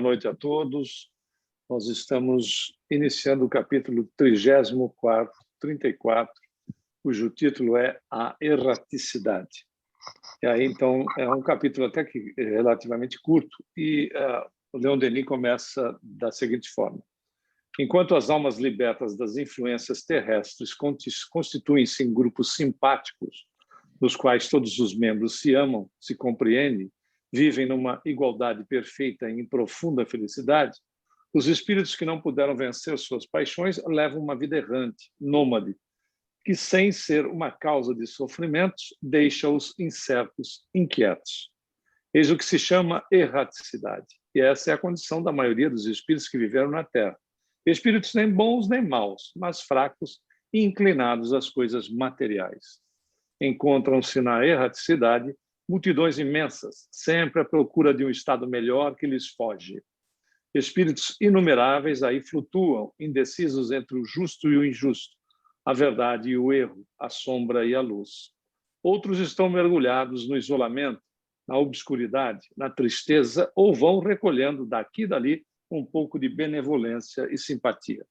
noite a todos. Nós estamos iniciando o capítulo 34, cujo título é A Erraticidade. E aí, então, é um capítulo até que é relativamente curto, e o Leon Denis começa da seguinte forma. Enquanto as almas libertas das influências terrestres constituem-se em grupos simpáticos, nos quais todos os membros se amam, se compreendem, vivem numa igualdade perfeita e em profunda felicidade, os espíritos que não puderam vencer suas paixões levam uma vida errante, nômade, que, sem ser uma causa de sofrimentos, deixa-os incertos, inquietos. Eis o que se chama erraticidade. E essa é a condição da maioria dos espíritos que viveram na Terra. Espíritos nem bons nem maus, mas fracos e inclinados às coisas materiais. Encontram-se na erraticidade multidões imensas, sempre à procura de um estado melhor que lhes foge. Espíritos inumeráveis aí flutuam, indecisos entre o justo e o injusto, a verdade e o erro, a sombra e a luz. Outros estão mergulhados no isolamento, na obscuridade, na tristeza, ou vão recolhendo daqui e dali um pouco de benevolência e simpatia.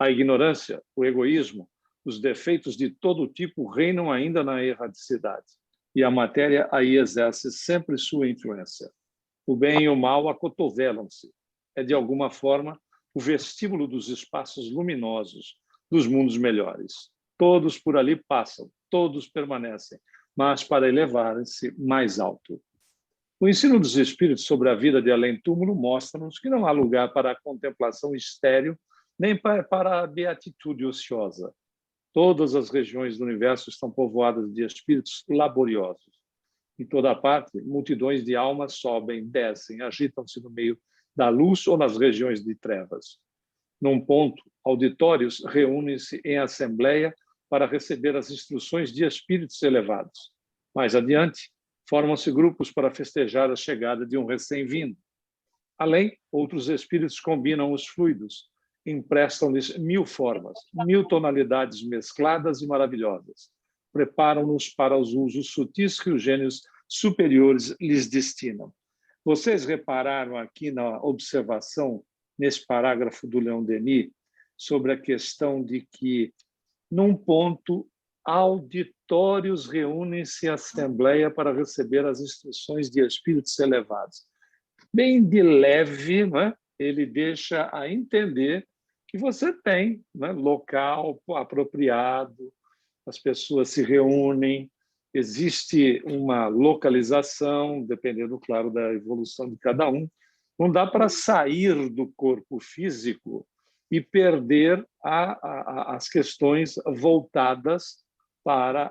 A ignorância, o egoísmo, os defeitos de todo tipo reinam ainda na erraticidade, e a matéria aí exerce sempre sua influência. O bem e o mal acotovelam-se. É, de alguma forma, o vestíbulo dos espaços luminosos, dos mundos melhores. Todos por ali passam, todos permanecem, mas para elevarem-se mais alto. O ensino dos espíritos sobre a vida de além-túmulo mostra-nos que não há lugar para a contemplação estéril, nem para a beatitude ociosa. Todas as regiões do universo estão povoadas de espíritos laboriosos. Em toda parte, multidões de almas sobem, descem, agitam-se no meio da luz ou nas regiões de trevas. Num ponto, auditórios reúnem-se em assembleia para receber as instruções de espíritos elevados. Mais adiante, formam-se grupos para festejar a chegada de um recém-vindo. Além, outros espíritos combinam os fluidos, emprestam-lhes 1000 formas, 1000 tonalidades mescladas e maravilhosas. Preparam-nos para os usos sutis que os gênios superiores lhes destinam. Vocês repararam aqui na observação, nesse parágrafo do Leon Denis, sobre a questão de que, num ponto, auditórios reúnem-se em assembleia para receber as instruções de espíritos elevados. Bem de leve, né? Ele deixa a entender que você tem, né, local apropriado, as pessoas se reúnem, existe uma localização, dependendo, claro, da evolução de cada um. Não dá para sair do corpo físico e perder as questões voltadas para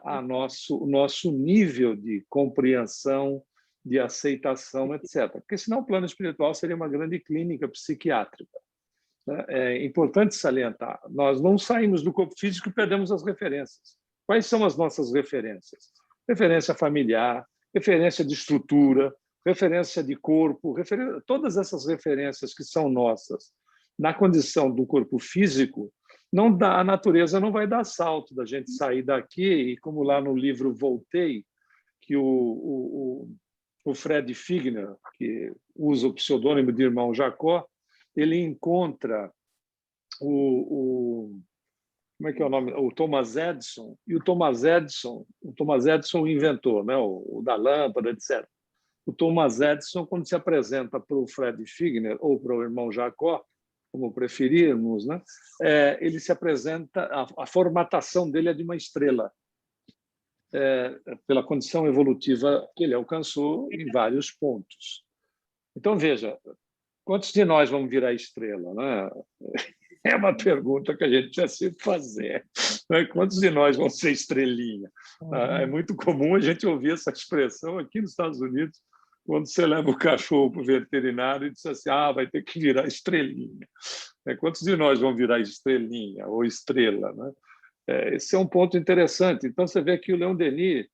o nosso nível de compreensão, de aceitação, etc. Porque senão o plano espiritual seria uma grande clínica psiquiátrica. É importante salientar, nós não saímos do corpo físico e perdemos as referências. Quais são as nossas referências? Referência familiar, referência de estrutura, referência de corpo, todas essas referências que são nossas na condição do corpo físico, não dá, a natureza não vai dar salto da gente sair daqui, e como lá no livro Voltei, que o Fred Figner, que usa o pseudônimo de Irmão Jacó, ele encontra como é que é o nome? O Thomas Edison, e o Thomas Edison o inventor, né? o da lâmpada, etc. O Thomas Edison, quando se apresenta para o Fred Figner ou para o Irmão Jacó, como preferirmos, né? Ele se apresenta, a formatação dele é de uma estrela, pela condição evolutiva que ele alcançou em vários pontos. Então, veja, quantos de nós vamos virar estrela, né? É uma pergunta que a gente precisa se fazer. Quantos de nós vão ser estrelinha? É muito comum a gente ouvir essa expressão aqui nos Estados Unidos, quando você leva o cachorro para o veterinário e diz assim, vai ter que virar estrelinha. Quantos de nós vão virar estrelinha ou estrela, né? Esse é um ponto interessante. Então, você vê que o Leon Denis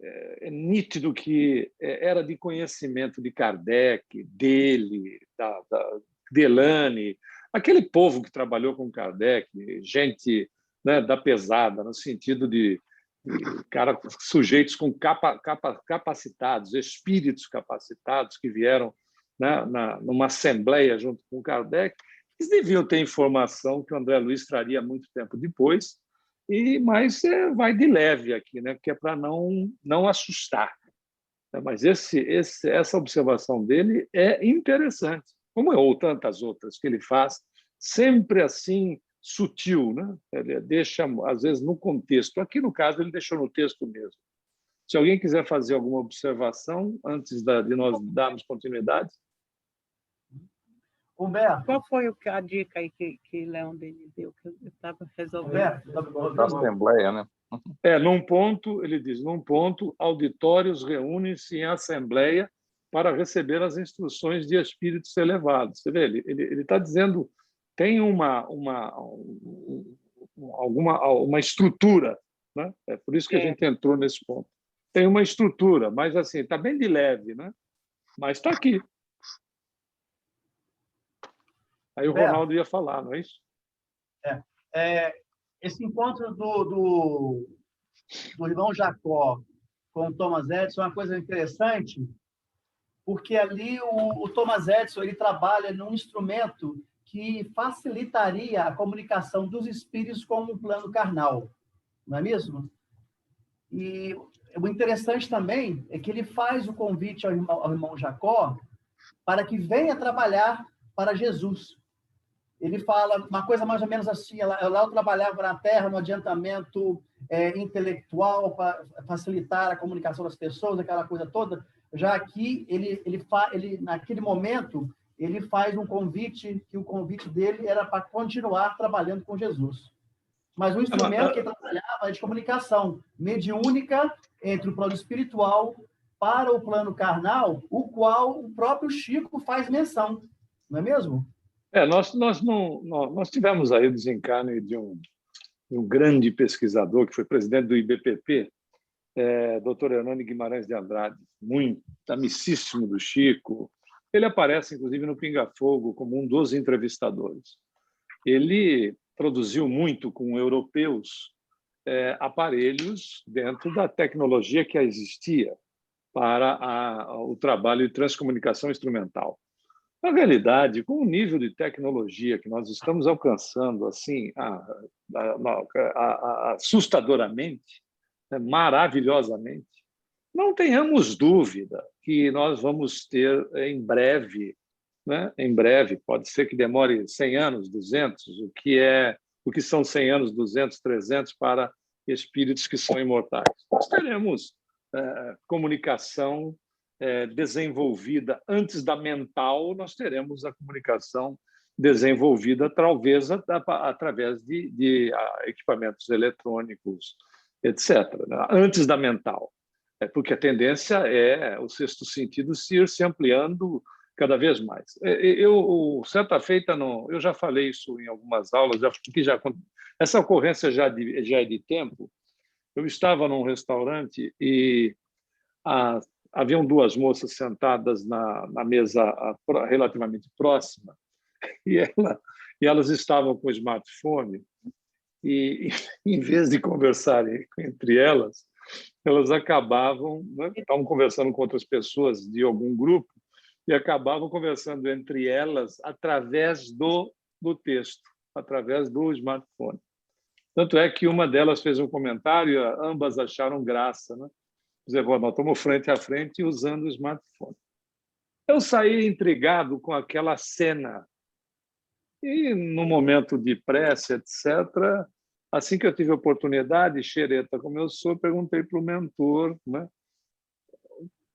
é nítido que era de conhecimento de Kardec, dele, da Delane, aquele povo que trabalhou com Kardec, gente, né, da pesada, no sentido de sujeitos com capacitados, espíritos capacitados que vieram numa assembleia junto com Kardec, eles deviam ter informação que o André Luiz traria muito tempo depois, mas vai de leve aqui, né? Que é para não assustar. Mas essa observação dele é interessante, como ou tantas outras que ele faz, sempre assim sutil, né? Ele deixa, às vezes, no contexto. Aqui, no caso, ele deixou no texto mesmo. Se alguém quiser fazer alguma observação antes de nós darmos continuidade. Humberto. Qual foi a dica aí que Leão Denis deu, que eu estava resolvendo? Da Assembleia, né? Num ponto, ele diz, num ponto, auditórios reúnem-se em assembleia para receber as instruções de espíritos elevados. Você vê, ele está dizendo, tem uma estrutura, né? É por isso que a gente entrou nesse ponto. Tem uma estrutura, mas assim, está bem de leve, né? Mas está aqui. Aí o Ronaldo ia falar, não é isso? Esse encontro do irmão Jacó com o Thomas Edison é uma coisa interessante, porque ali o Thomas Edison ele trabalha num instrumento que facilitaria a comunicação dos espíritos com o plano carnal, não é mesmo? E o interessante também é que ele faz o convite ao irmão Jacó para que venha trabalhar para Jesus. Ele fala uma coisa mais ou menos assim, lá eu trabalhava na Terra no adiantamento intelectual para facilitar a comunicação das pessoas, aquela coisa toda. Já aqui, ele naquele momento, ele faz um convite, que o convite dele era para continuar trabalhando com Jesus. Mas o instrumento que ele trabalhava é de comunicação mediúnica entre o plano espiritual para o plano carnal, o qual o próprio Chico faz menção, não é mesmo? Nós tivemos aí o desencarne de um grande pesquisador que foi presidente do IBPP, Dr. Hernani Guimarães de Andrade, muito amicíssimo do Chico. Ele aparece, inclusive, no Pinga Fogo como um dos entrevistadores. Ele produziu muito com europeus aparelhos dentro da tecnologia que existia para o trabalho de transcomunicação instrumental. Na realidade, com o nível de tecnologia que nós estamos alcançando assim, assustadoramente, maravilhosamente, não tenhamos dúvida que nós vamos ter em breve, né? Em breve, pode ser que demore 100 anos, 200, o que são 100 anos, 200, 300 para espíritos que são imortais. Nós teremos comunicação desenvolvida antes da mental, nós teremos a comunicação desenvolvida talvez através de equipamentos eletrônicos, etc., né? Antes da mental, porque a tendência é o sexto sentido se ampliando cada vez mais. Certa feita, eu já falei isso em algumas aulas, essa ocorrência já é de tempo. Eu estava num restaurante e haviam duas moças sentadas na mesa relativamente próxima e elas estavam com o smartphone e, em vez de conversarem entre elas acabavam, né, estavam conversando com outras pessoas de algum grupo e acabavam conversando entre elas através do texto, através do smartphone. Tanto é que uma delas fez um comentário, ambas acharam graça, né? Nós estamos frente a frente usando o smartphone. Eu saí intrigado com aquela cena. E, no momento de prece, etc., assim que eu tive a oportunidade, xereta como eu sou, perguntei para o mentor, né,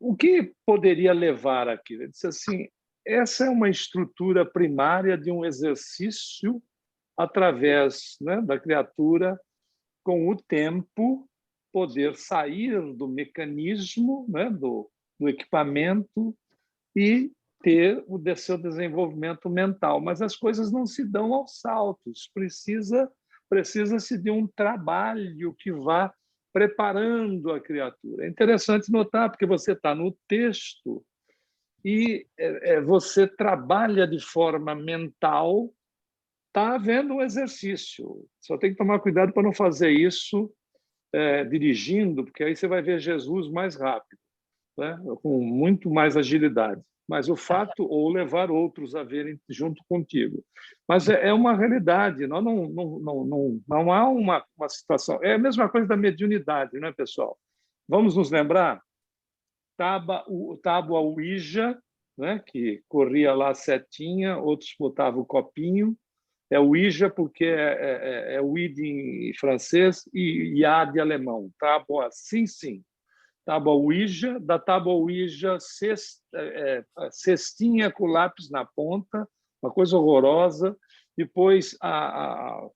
o que poderia levar aquilo. Ele disse assim, essa é uma estrutura primária de um exercício através, né, da criatura, com o tempo, poder sair do mecanismo, né, do equipamento e ter o seu desenvolvimento mental. Mas as coisas não se dão aos saltos, precisa-se de um trabalho que vá preparando a criatura. É interessante notar, porque você está no texto e você trabalha de forma mental, está havendo um exercício. Só tem que tomar cuidado para não fazer isso dirigindo, porque aí você vai ver Jesus mais rápido, né? Com muito mais agilidade. mas o fato, ou levar outros a verem junto contigo. Mas é uma realidade, não há uma situação. É a mesma coisa da mediunidade, não é, pessoal? Vamos nos lembrar? Tábua Ouija, né, que corria lá a setinha, outros botavam o copinho. É Ouija porque é Ouid em francês e Iá de alemão. Tábua, sim, sim. Tábua Ouija, da tábua Ouija, cestinha com lápis na ponta, uma coisa horrorosa. Depois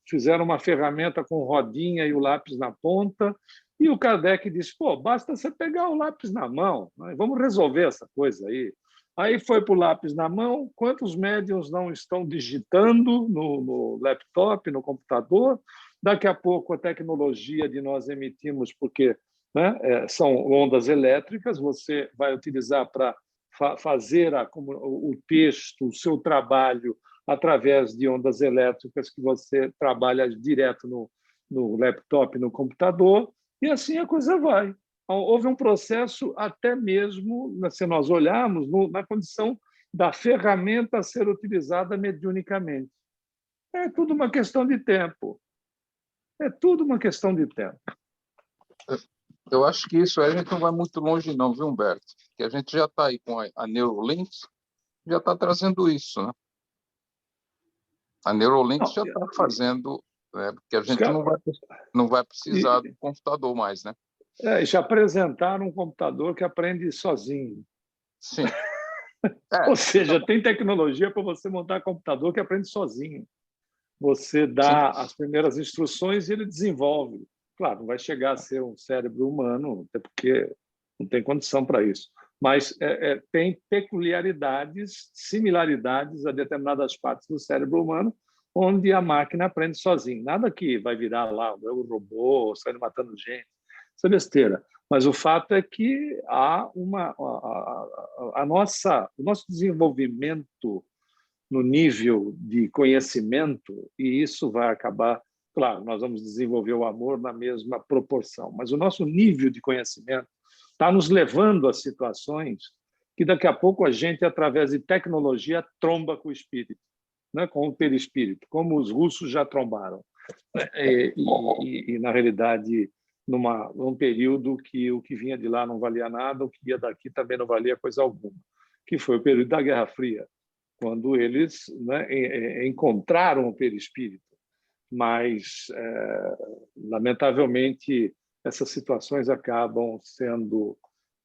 fizeram uma ferramenta com rodinha e o lápis na ponta. E o Kardec disse, pô, basta você pegar o lápis na mão, né? Vamos resolver essa coisa aí. Aí foi para o lápis na mão. Quantos médiuns não estão digitando no laptop, no computador? Daqui a pouco a tecnologia de nós emitimos, porque, né, são ondas elétricas, você vai utilizar para fazer o texto, o seu trabalho, através de ondas elétricas que você trabalha direto no laptop, no computador, e assim a coisa vai. Houve um processo até mesmo, se nós olharmos, na condição da ferramenta a ser utilizada mediunicamente. É tudo uma questão de tempo. É tudo uma questão de tempo. Eu acho que isso aí a gente não vai muito longe não, viu, Humberto? Que a gente já está aí com a Neurolinks, já está trazendo isso, né? A Neurolinks já está fazendo, né? Porque a gente não vai precisar do computador mais, né? Já apresentaram um computador que aprende sozinho. Sim. Ou seja, tem tecnologia para você montar computador que aprende sozinho. Você dá as primeiras instruções e ele desenvolve. Claro, não vai chegar a ser um cérebro humano, até porque não tem condição para isso. Mas tem peculiaridades, similaridades a determinadas partes do cérebro humano, onde a máquina aprende sozinho. Nada que vai virar lá o robô saindo matando gente. Isso é besteira. Mas o fato é que há o nosso desenvolvimento no nível de conhecimento, e isso vai acabar, claro, nós vamos desenvolver o amor na mesma proporção, mas o nosso nível de conhecimento está nos levando a situações que daqui a pouco a gente, através de tecnologia, tromba com o espírito, né? Com o perispírito, como os russos já trombaram. E na realidade, num período que o que vinha de lá não valia nada, o que ia daqui também não valia coisa alguma, que foi o período da Guerra Fria, quando eles, né, encontraram o perispírito. Mas, lamentavelmente, essas situações acabam sendo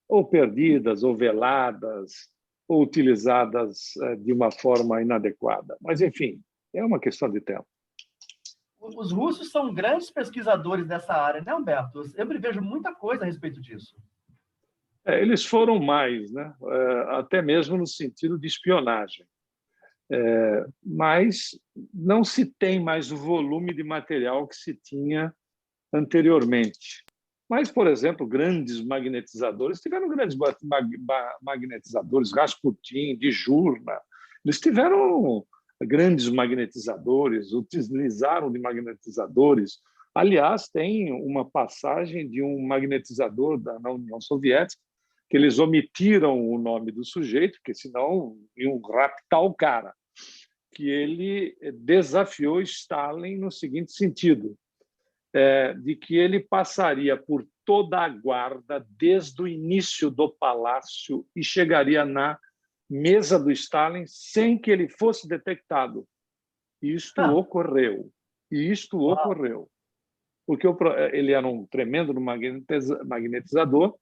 ou perdidas, ou veladas, ou utilizadas de uma forma inadequada. Mas, enfim, é uma questão de tempo. Os russos são grandes pesquisadores dessa área, né, Humberto? Eu sempre vejo muita coisa a respeito disso. Eles foram mais, né? Até mesmo no sentido de espionagem. Mas não se tem mais o volume de material que se tinha anteriormente. Mas, por exemplo, grandes magnetizadores, tiveram grandes magnetizadores, Rasputin, Djurna, eles tiveram grandes magnetizadores, utilizaram de magnetizadores. Aliás, tem uma passagem de um magnetizador na União Soviética, que eles omitiram o nome do sujeito, porque senão iam raptar o cara, que ele desafiou Stalin no seguinte sentido, de que ele passaria por toda a guarda desde o início do palácio e chegaria na mesa do Stalin sem que ele fosse detectado. Isto ocorreu. E isto ocorreu. Porque ele era um tremendo magnetizador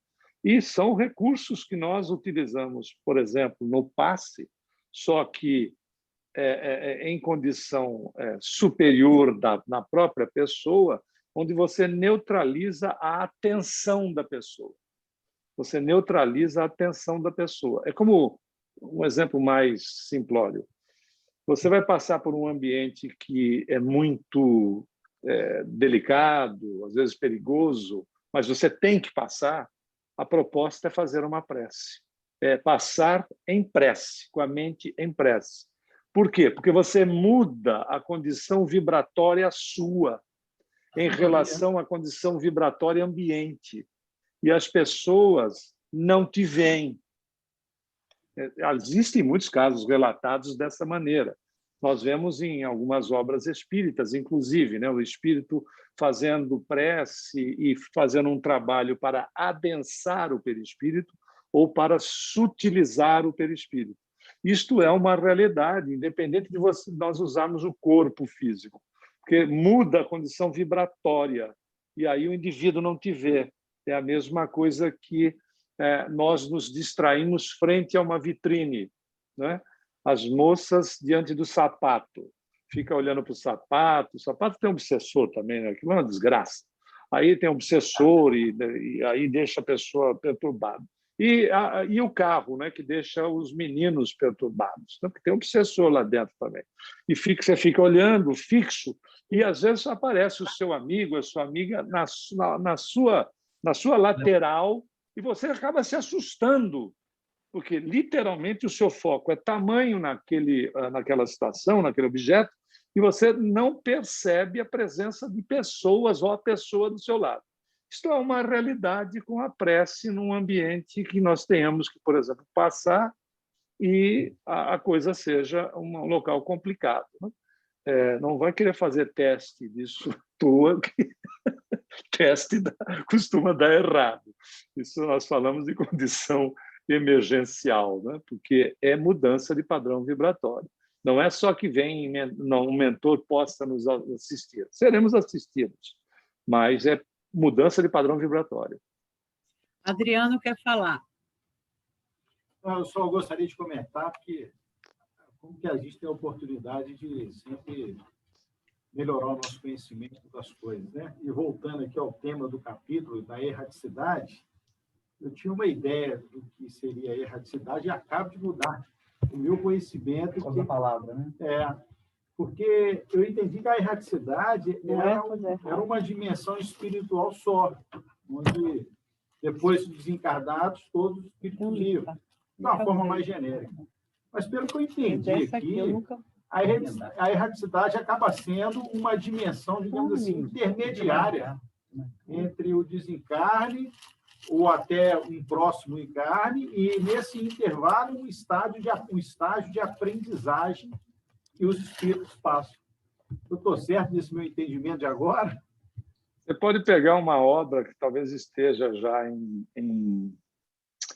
e são recursos que nós utilizamos, por exemplo, no passe, só que em condição superior na própria pessoa, onde você neutraliza a atenção da pessoa. Você neutraliza a atenção da pessoa. É como um exemplo mais simplório. Você vai passar por um ambiente que é muito delicado, às vezes perigoso, mas você tem que passar. A proposta é fazer uma prece. É passar em prece, com a mente em prece. Por quê? Porque você muda a condição vibratória sua em relação à condição vibratória ambiente. E as pessoas não te veem. Existem muitos casos relatados dessa maneira. Nós vemos em algumas obras espíritas, inclusive, né, o espírito fazendo prece e fazendo um trabalho para adensar o perispírito ou para sutilizar o perispírito. Isto é uma realidade, independente de nós usarmos o corpo físico, porque muda a condição vibratória, e aí o indivíduo não te vê. É a mesma coisa que nós nos distraímos frente a uma vitrine, né? As moças diante do sapato, fica olhando para o sapato tem um obsessor também, né? Aquilo é uma desgraça. Aí tem um obsessor e aí deixa a pessoa perturbada. E o carro, né, que deixa os meninos perturbados, né, porque tem um obsessor lá dentro também. E você fica olhando fixo, e às vezes aparece o seu amigo, a sua amiga na sua lateral, e você acaba se assustando, porque literalmente o seu foco é tamanho naquela situação, naquele objeto, e você não percebe a presença de pessoas ou a pessoa do seu lado. Isto é uma realidade com a prece num ambiente que nós tenhamos que, por exemplo, passar e a coisa seja um local complicado, né? Não vai querer fazer teste disso tua, que teste costuma dar errado. Isso nós falamos de condição emergencial, né? Porque é mudança de padrão vibratório. Não é só que vem um mentor possa nos assistir. Seremos assistidos, mas é mudança de padrão vibratório. Adriano quer falar. Eu só gostaria de comentar que como que a gente tem a oportunidade de sempre melhorar o nosso conhecimento das coisas, né? E voltando aqui ao tema do capítulo da erraticidade, eu tinha uma ideia do que seria a erraticidade e acabo de mudar o meu conhecimento. Com a palavra, né? Porque eu entendi que a erraticidade era uma dimensão espiritual só, onde, depois de desencarnados, todos os espíritos iam, de uma forma mais genérica. Mas, pelo que eu entendi aqui, a erraticidade acaba sendo uma dimensão, digamos assim, intermediária entre o desencarne ou até um próximo encarne, e, nesse intervalo, um estágio de aprendizagem que os espíritos passam. Eu estou certo nesse meu entendimento de agora? Você pode pegar uma obra que talvez esteja já em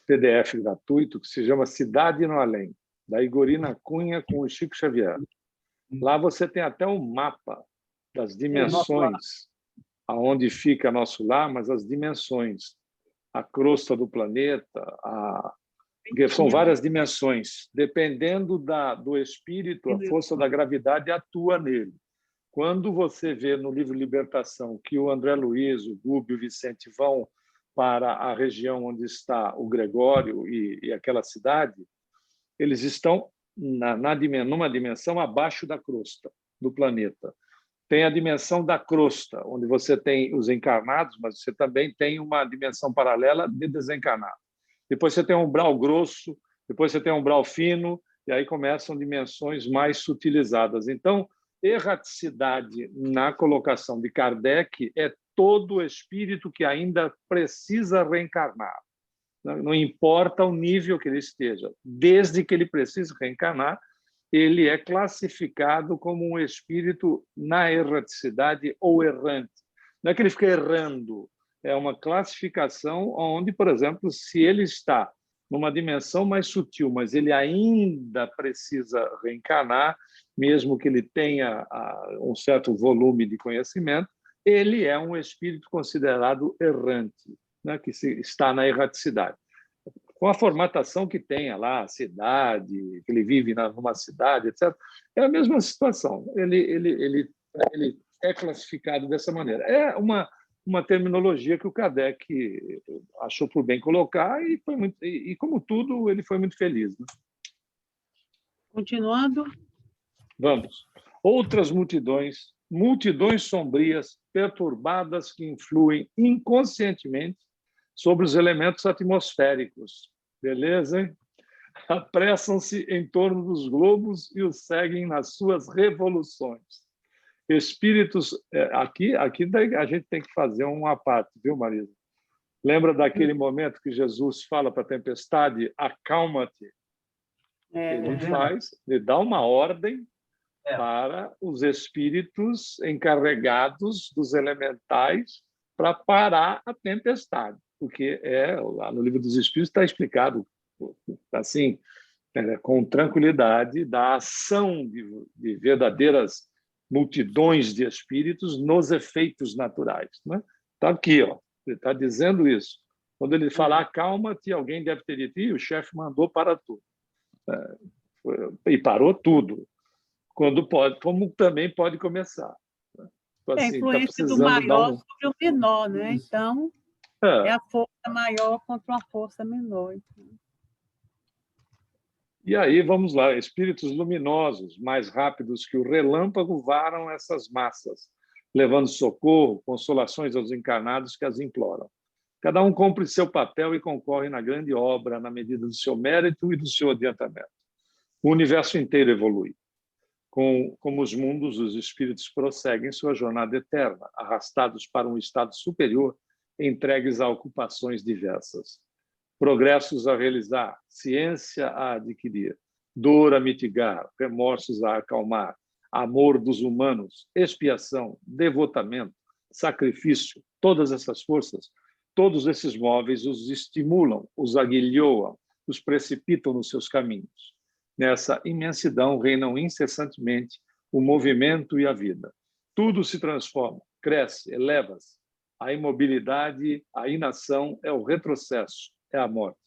PDF gratuito, que se chama Cidade no Além, da Igorina Cunha com o Chico Xavier. Lá você tem até um mapa das dimensões, aonde fica nosso lar, mas as dimensões, a crosta do planeta, porque são várias dimensões. Dependendo do espírito, a força da gravidade atua nele. Quando você vê no livro Libertação que o André Luiz, o Gubi e o Vicente vão para a região onde está o Gregório e aquela cidade, eles estão numa dimensão abaixo da crosta do planeta. Tem a dimensão da crosta, onde você tem os encarnados, mas você também tem uma dimensão paralela de desencarnados. Depois você tem um umbral grosso, depois você tem um umbral fino, e aí começam dimensões mais sutilizadas. Então, erraticidade na colocação de Kardec é todo espírito que ainda precisa reencarnar. Não importa o nível que ele esteja, desde que ele precise reencarnar, ele é classificado como um espírito na erraticidade ou errante. Não é que ele fica errando, é uma classificação onde, por exemplo, se ele está numa dimensão mais sutil, mas ele ainda precisa reencarnar, mesmo que ele tenha um certo volume de conhecimento, ele é um espírito considerado errante, né, que está na erraticidade. Com a formatação que tenha lá, a cidade, que ele vive numa cidade, etc., é a mesma situação. Ele é classificado dessa maneira. É uma terminologia que o Kardec achou por bem colocar e como tudo, ele foi muito feliz, né? Continuando. Vamos. Outras multidões sombrias, perturbadas, que influem inconscientemente sobre os elementos atmosféricos. Beleza, hein? Apressam-se em torno dos globos e os seguem nas suas revoluções. Espíritos... Aqui a gente tem que fazer uma parte, viu, Marisa? Lembra daquele momento que Jesus fala para a tempestade, acalma-te? Ele dá uma ordem para os espíritos encarregados dos elementais para parar a tempestade, porque lá no Livro dos Espíritos está explicado assim, com tranquilidade, da ação de verdadeiras multidões de espíritos nos efeitos naturais. Está aqui, ó, ele está dizendo isso. Quando ele fala, acalma-te, alguém deve ter dito, o chefe mandou para tudo. E parou tudo. Quando pode, como também pode começar. A influência do maior sobre o menor, né? Então, é a força maior contra uma força menor. E aí, vamos lá, espíritos luminosos, mais rápidos que o relâmpago, varam essas massas, levando socorro, consolações aos encarnados que as imploram. Cada um cumpre seu papel e concorre na grande obra na medida do seu mérito e do seu adiantamento. O universo inteiro evolui. Como os mundos, os espíritos prosseguem sua jornada eterna, arrastados para um estado superior, entregues a ocupações diversas. Progressos a realizar, ciência a adquirir, dor a mitigar, remorsos a acalmar, amor dos humanos, expiação, devotamento, sacrifício, todas essas forças, todos esses móveis os estimulam, os aguilhoam, os precipitam nos seus caminhos. Nessa imensidão reinam incessantemente o movimento e a vida. Tudo se transforma, cresce, eleva-se. A imobilidade, a inação é o retrocesso, é a morte.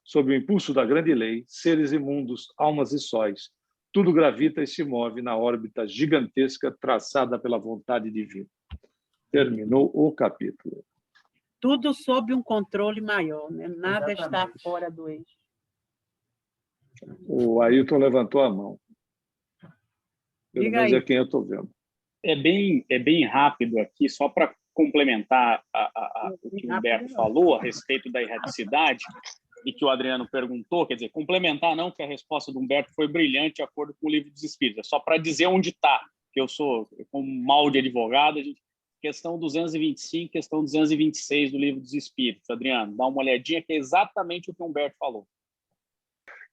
Sob o impulso da grande lei, seres imundos, almas e sóis, tudo gravita e se move na órbita gigantesca traçada pela vontade divina. Terminou o capítulo. Tudo sob um controle maior, né? Nada está fora do eixo. O Ailton levantou a mão. Pelo menos é quem eu estou vendo. É bem rápido aqui, só para complementar o que o Humberto falou a respeito da erraticidade e que o Adriano perguntou, quer dizer, complementar não, que a resposta do Humberto foi brilhante de acordo com o Livro dos Espíritos, é só para dizer onde está, que eu sou, como mal de advogado, questão 225, questão 226 do Livro dos Espíritos. Adriano, dá uma olhadinha que é exatamente o que o Humberto falou.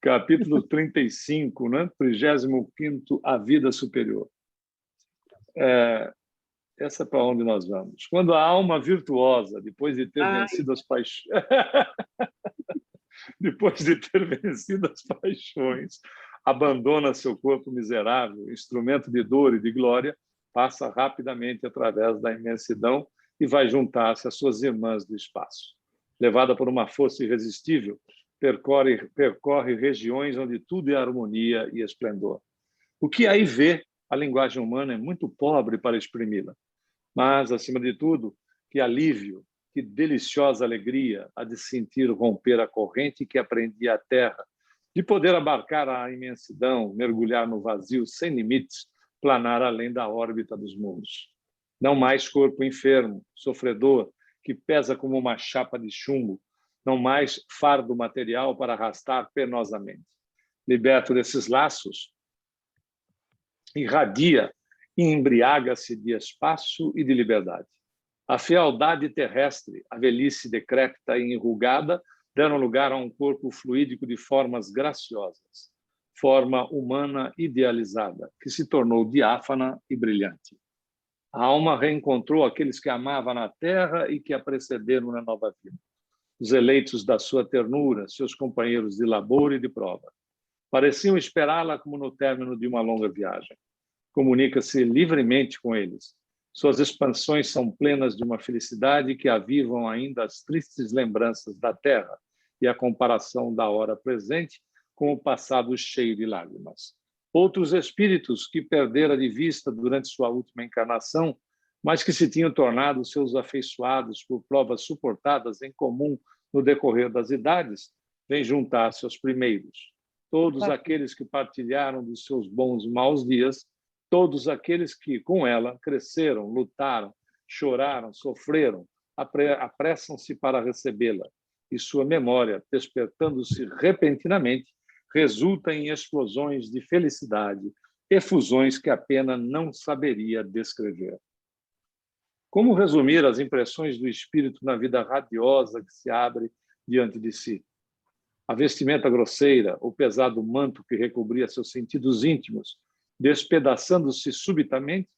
Capítulo 35, né? 35º, a vida superior. Essa é para onde nós vamos. Quando a alma virtuosa, depois de ter vencido as paixões, depois de ter vencido as paixões, abandona seu corpo miserável, instrumento de dor e de glória, passa rapidamente através da imensidão e vai juntar-se às suas irmãs do espaço. Levada por uma força irresistível, percorre regiões onde tudo é harmonia e esplendor. O que aí vê, a linguagem humana é muito pobre para exprimi-la. Mas, acima de tudo, que alívio, que deliciosa alegria a de sentir romper a corrente que prendia a terra, de poder abarcar a imensidão, mergulhar no vazio sem limites, planar além da órbita dos mundos. Não mais corpo enfermo, sofredor, que pesa como uma chapa de chumbo, não mais fardo material para arrastar penosamente. Liberto desses laços, irradia e embriaga-se de espaço e de liberdade. A fealdade terrestre, a velhice decrépita e enrugada, deram lugar a um corpo fluídico de formas graciosas, forma humana idealizada, que se tornou diáfana e brilhante. A alma reencontrou aqueles que amava na terra e que a precederam na nova vida. Os eleitos da sua ternura, seus companheiros de labor e de prova. Pareciam esperá-la como no término de uma longa viagem. Comunica-se livremente com eles. Suas expansões são plenas de uma felicidade que avivam ainda as tristes lembranças da terra e a comparação da hora presente com o passado cheio de lágrimas. Outros espíritos que perdera de vista durante sua última encarnação, mas que se tinham tornado seus afeiçoados por provas suportadas em comum no decorrer das idades, vêm juntar-se aos primeiros. Todos aqueles que partilharam dos seus bons e maus dias, todos aqueles que, com ela, cresceram, lutaram, choraram, sofreram, apressam-se para recebê-la, e sua memória, despertando-se repentinamente, resulta em explosões de felicidade, efusões que a pena não saberia descrever. Como resumir as impressões do espírito na vida radiosa que se abre diante de si? A vestimenta grosseira, o pesado manto que recobria seus sentidos íntimos, despedaçando-se subitamente,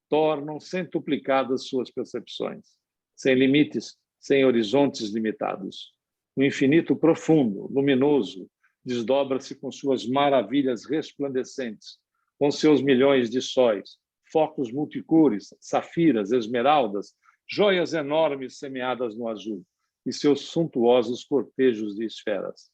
tornam centuplicadas suas percepções, sem limites, sem horizontes limitados. O infinito profundo, luminoso, desdobra-se com suas maravilhas resplandecentes, com seus milhões de sóis, focos multicores, safiras, esmeraldas, joias enormes semeadas no azul, e seus suntuosos cortejos de esferas.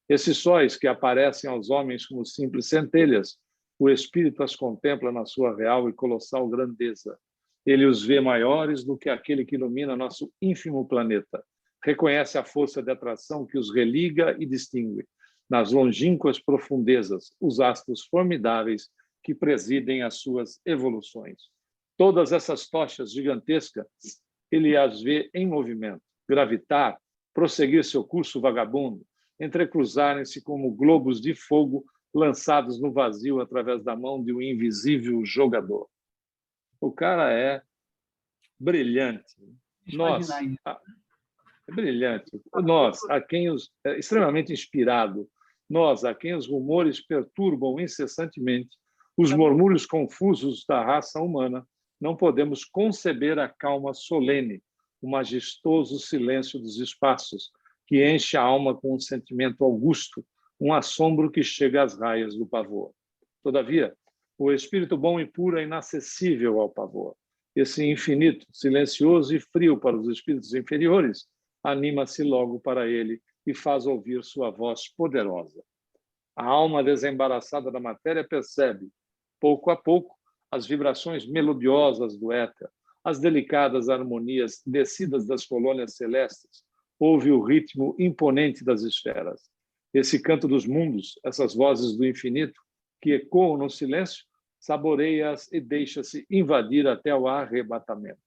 Esses sóis que aparecem aos homens como simples centelhas, o espírito as contempla na sua real e colossal grandeza. Ele os vê maiores do que aquele que ilumina nosso ínfimo planeta. Reconhece a força de atração que os religa e distingue. Nas longínquas profundezas, os astros formidáveis que presidem as suas evoluções. Todas essas tochas gigantescas, ele as vê em movimento, gravitar, prosseguir seu curso vagabundo, entrecruzarem-se como globos de fogo lançados no vazio através da mão de um invisível jogador. O cara é brilhante. Nós, é brilhante. Nós, a quem é extremamente inspirado, nós, a quem os rumores perturbam incessantemente, os murmúrios confusos da raça humana, não podemos conceber a calma solene, o majestoso silêncio dos espaços, que enche a alma com um sentimento augusto, um assombro que chega às raias do pavor. Todavia, o espírito bom e puro é inacessível ao pavor. Esse infinito, silencioso e frio para os espíritos inferiores, anima-se logo para ele e faz ouvir sua voz poderosa. A alma desembaraçada da matéria percebe, pouco a pouco, as vibrações melodiosas do éter, as delicadas harmonias descidas das colônias celestes, ouve o ritmo imponente das esferas. Esse canto dos mundos, essas vozes do infinito, que ecoam no silêncio, saboreia-as e deixa-se invadir até o arrebatamento.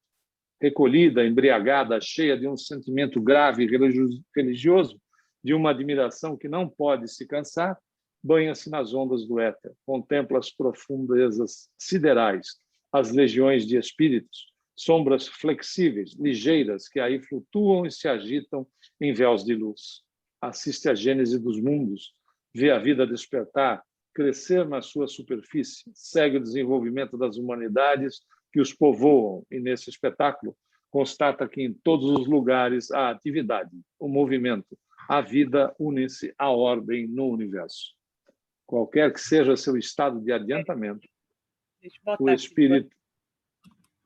Recolhida, embriagada, cheia de um sentimento grave e religioso, de uma admiração que não pode se cansar, banha-se nas ondas do éter, contempla as profundezas siderais, as legiões de espíritos, sombras flexíveis, ligeiras, que aí flutuam e se agitam em véus de luz. Assiste à gênese dos mundos, vê a vida despertar, crescer na sua superfície, segue o desenvolvimento das humanidades que os povoam, e nesse espetáculo constata que em todos os lugares há atividade, o movimento, a vida une-se à ordem no universo. Qualquer que seja seu estado de adiantamento,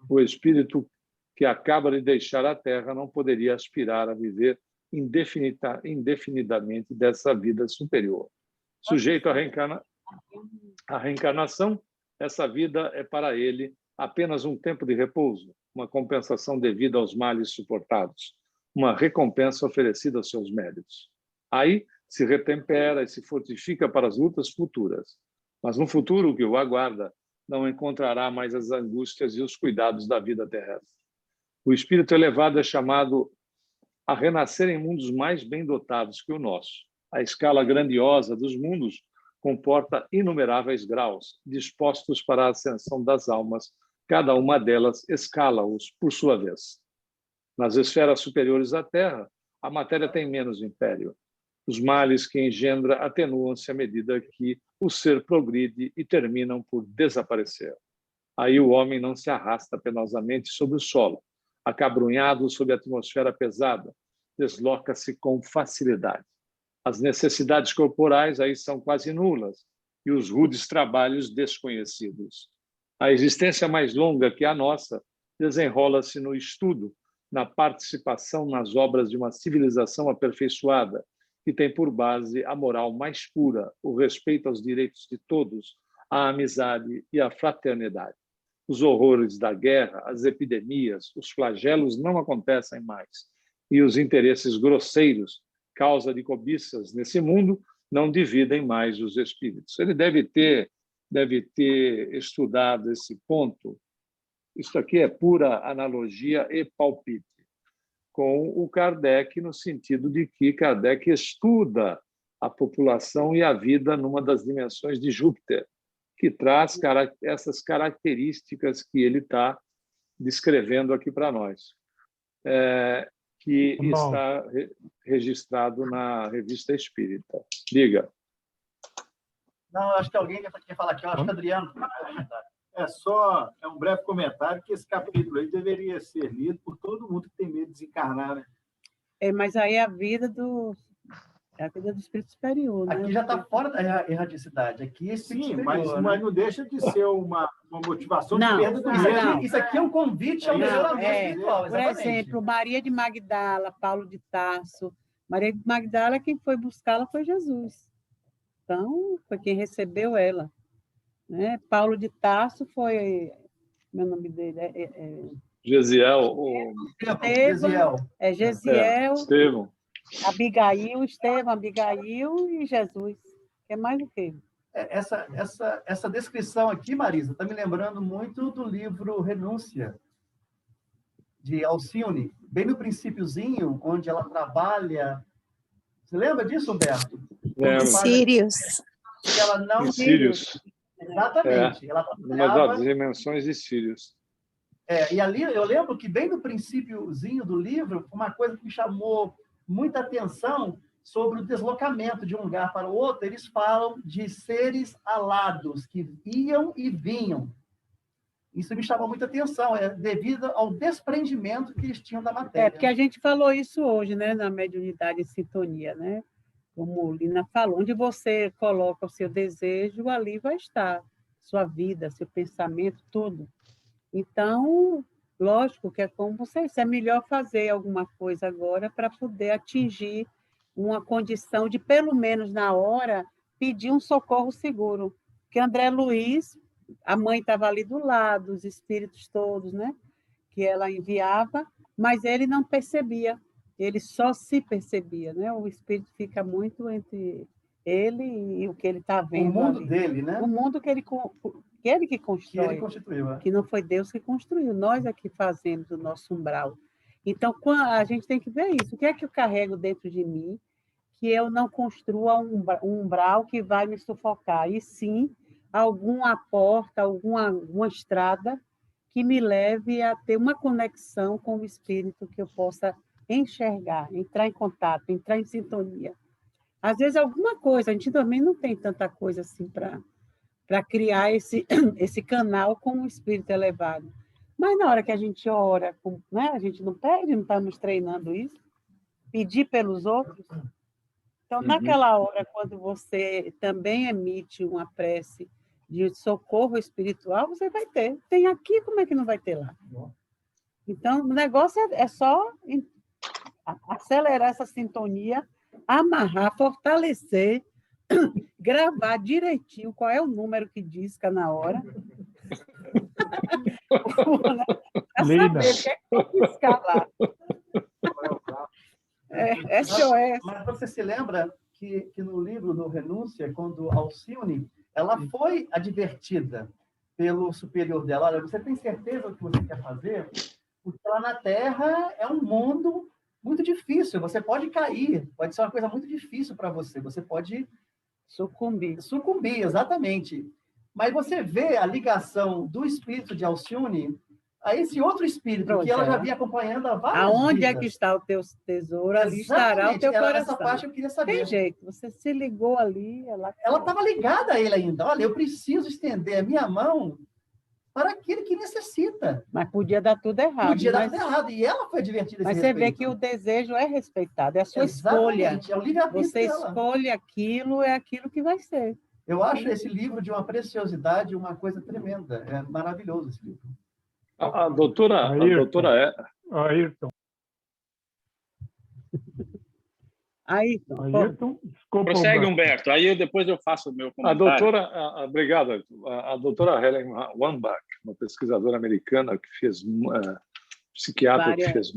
o espírito que acaba de deixar a Terra não poderia aspirar a viver indefinidamente dessa vida superior. Sujeito à reencarnação, essa vida é para ele apenas um tempo de repouso, uma compensação devida aos males suportados, uma recompensa oferecida aos seus méritos. Aí se retempera e se fortifica para as lutas futuras. Mas no futuro que o aguarda, não encontrará mais as angústias e os cuidados da vida terrestre. O espírito elevado é chamado a renascer em mundos mais bem dotados que o nosso. A escala grandiosa dos mundos comporta inumeráveis graus, dispostos para a ascensão das almas. Cada uma delas escala-os por sua vez. Nas esferas superiores da Terra, a matéria tem menos império. Os males que engendra atenuam-se à medida que o ser progride e terminam por desaparecer. Aí o homem não se arrasta penosamente sobre o solo, acabrunhado sob a atmosfera pesada, desloca-se com facilidade. As necessidades corporais aí são quase nulas e os rudes trabalhos desconhecidos. A existência mais longa que a nossa desenrola-se no estudo, na participação nas obras de uma civilização aperfeiçoada, que tem por base a moral mais pura, o respeito aos direitos de todos, a amizade e a fraternidade. Os horrores da guerra, as epidemias, os flagelos não acontecem mais, e os interesses grosseiros, causa de cobiças nesse mundo, não dividem mais os espíritos. Ele deve ter estudado esse ponto. Isso aqui é pura analogia e palpite com o Kardec, no sentido de que Kardec estuda a população e a vida numa das dimensões de Júpiter, que traz essas características que ele está descrevendo aqui para nós. que está registrado na Revista Espírita. Diga. Não, acho que alguém quer falar aqui. Eu acho que o Adriano. É um breve comentário que esse capítulo aí deveria ser lido por todo mundo que tem medo de desencarnar, né? Mas aí é a vida do espírito superior, né? Aqui já está fora da erraticidade. Aqui é Sim, superior, mas não deixa de ser uma motivação de Não, perda do não, medo. não. Isso aqui é um convite ao melhoramento espiritual, Por exemplo, Maria de Magdala, Paulo de Tarso. Maria de Magdala, quem foi buscá-la foi Jesus. Então, foi quem recebeu ela. Né? Paulo de Tarso foi... Meu nome dele Gesiel. Gesiel. Estevão. Estevão, Abigail e Jesus. Que é mais o quê? Essa descrição aqui, Marisa, está me lembrando muito do livro Renúncia, de Alcione, bem no princípiozinho, onde ela trabalha. Você lembra disso, Humberto? Lembro. Sírios. Que ela não... Sírios. Exatamente. Ela uma das dimensões de Sírios. E ali eu lembro que bem no princípiozinho do livro, uma coisa que me chamou muita atenção sobre o deslocamento de um lugar para o outro, eles falam de seres alados que iam e vinham. Isso me chamou muita atenção, devido ao desprendimento que eles tinham da matéria. Porque a gente falou isso hoje, né, na mediunidade em sintonia, né? Como Lina falou, onde você coloca o seu desejo, ali vai estar sua vida, seu pensamento, tudo. Então, lógico que é como você disse, é melhor fazer alguma coisa agora para poder atingir uma condição de, pelo menos na hora, pedir um socorro seguro. Porque André Luiz, a mãe estava ali do lado, os espíritos todos, né, que ela enviava, mas ele não percebia, ele só se percebia, né? O espírito fica muito entre ele e o que ele está vendo. O mundo ali. dele, né? O mundo que ele que constrói. Que ele constituiu. Que não foi Deus que construiu, nós é que fazemos o nosso umbral. Então, a gente tem que ver isso. O que é que eu carrego dentro de mim que eu não construa um umbral que vai me sufocar, e sim alguma porta, alguma estrada que me leve a ter uma conexão com o espírito que eu possa enxergar, entrar em contato, entrar em sintonia. Às vezes, alguma coisa, a gente também não tem tanta coisa assim para criar esse canal com o espírito elevado. Mas na hora que a gente ora, né, a gente não pede, não estamos treinando isso, pedir pelos outros. Então, naquela hora, quando você também emite uma prece de socorro espiritual, você vai ter. Tem aqui, como é que não vai ter lá? Então, o negócio é só acelerar essa sintonia, amarrar, fortalecer, gravar direitinho qual é o número que disca na hora. Lina. Saber o que é que discar lá. SOS. Mas você se lembra que no livro, no Renúncia, quando Alcione, ela foi advertida pelo superior dela, olha, você tem certeza do que você quer fazer? Porque lá na Terra é um mundo muito difícil, você pode cair, pode ser uma coisa muito difícil para você, você pode sucumbir, exatamente. Mas você vê a ligação do espírito de Alcione a esse outro espírito que ela já vinha acompanhando há várias Aonde vidas. é que está o teu tesouro, ali estará o teu coração. Essa parte eu queria saber. Tem jeito, você se ligou ali. Ela estava ligada a ele ainda. Olha, eu preciso estender a minha mão para aquele que necessita. Mas podia dar tudo errado. Podia dar tudo errado. E ela foi advertida. Mas você vê que o desejo é respeitado, é a sua escolha. É o livre-arbítrio você dela. escolhe aquilo, é aquilo que vai ser. Eu acho esse livro de uma preciosidade, uma coisa tremenda. É maravilhoso esse livro. A doutora é... Ayrton. Ayrton, desculpa. Prossegue, Humberto. Aí depois eu faço o meu comentário. Obrigado. A doutora Helen Wambach, uma pesquisadora americana que fez... psiquiatra que fez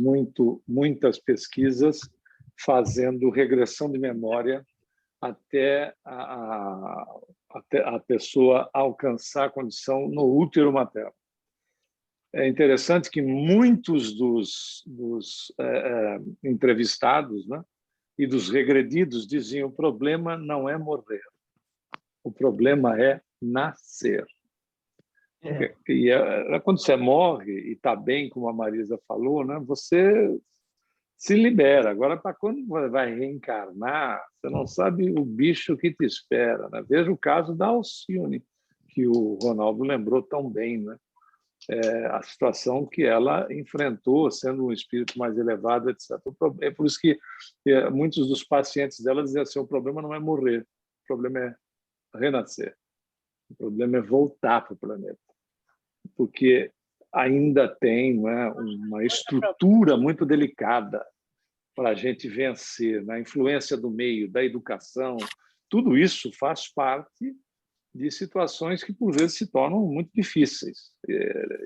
muitas pesquisas fazendo regressão de memória até a pessoa alcançar a condição no útero materno. É interessante que muitos dos entrevistados, né, e dos regredidos diziam: o problema não é morrer, o problema é nascer. E quando você morre e está bem, como a Marisa falou, né, você se libera. Agora, para quando vai reencarnar, você não sabe o bicho que te espera, né? Veja o caso da Alcione, que o Ronaldo lembrou tão bem, né? A situação que ela enfrentou, sendo um espírito mais elevado, etc. É por isso que muitos dos pacientes dela diziam assim, o problema não é morrer, o problema é renascer, o problema é voltar para o planeta, porque ainda tem, né, uma estrutura muito delicada para a gente vencer, né? A influência do meio, da educação, tudo isso faz parte de situações que, por vezes, se tornam muito difíceis.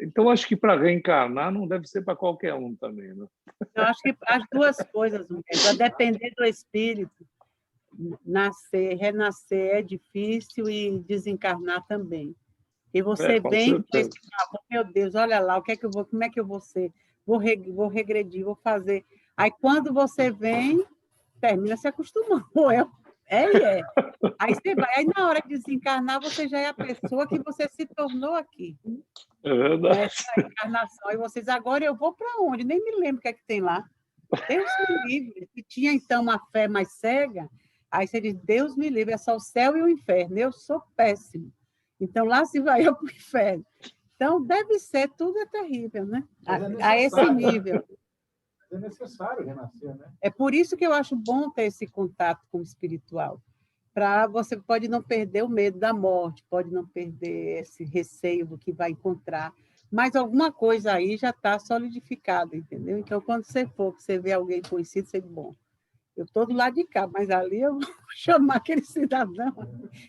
Então, acho que para reencarnar não deve ser para qualquer um também. Né? Eu acho que as duas coisas, a depender do espírito, nascer, renascer é difícil e desencarnar também. E você vem com esse papo, meu Deus, olha lá, o que é que eu vou, como é que eu vou ser? Vou regredir, vou fazer. Aí, quando você vem, termina se acostumando. É. Aí você vai, aí na hora de desencarnar, você já é a pessoa que você se tornou aqui. É verdade. Essa encarnação. E vocês, agora eu vou para onde? Nem me lembro o que é que tem lá. Deus me livre. Se tinha, então, uma fé mais cega, aí você diz, Deus me livre, é só o céu e o inferno. Eu sou péssimo. Então, lá se vai eu para o inferno. Então, deve ser, tudo é terrível, né? A esse nível. É necessário renascer, né? É por isso que eu acho bom ter esse contato com o espiritual. Você pode não perder o medo da morte, pode não perder esse receio do que vai encontrar, mas alguma coisa aí já está solidificada, entendeu? Então, quando você for, que você vê alguém conhecido, você diz, bom, eu estou do lado de cá, mas ali eu vou chamar aquele cidadão,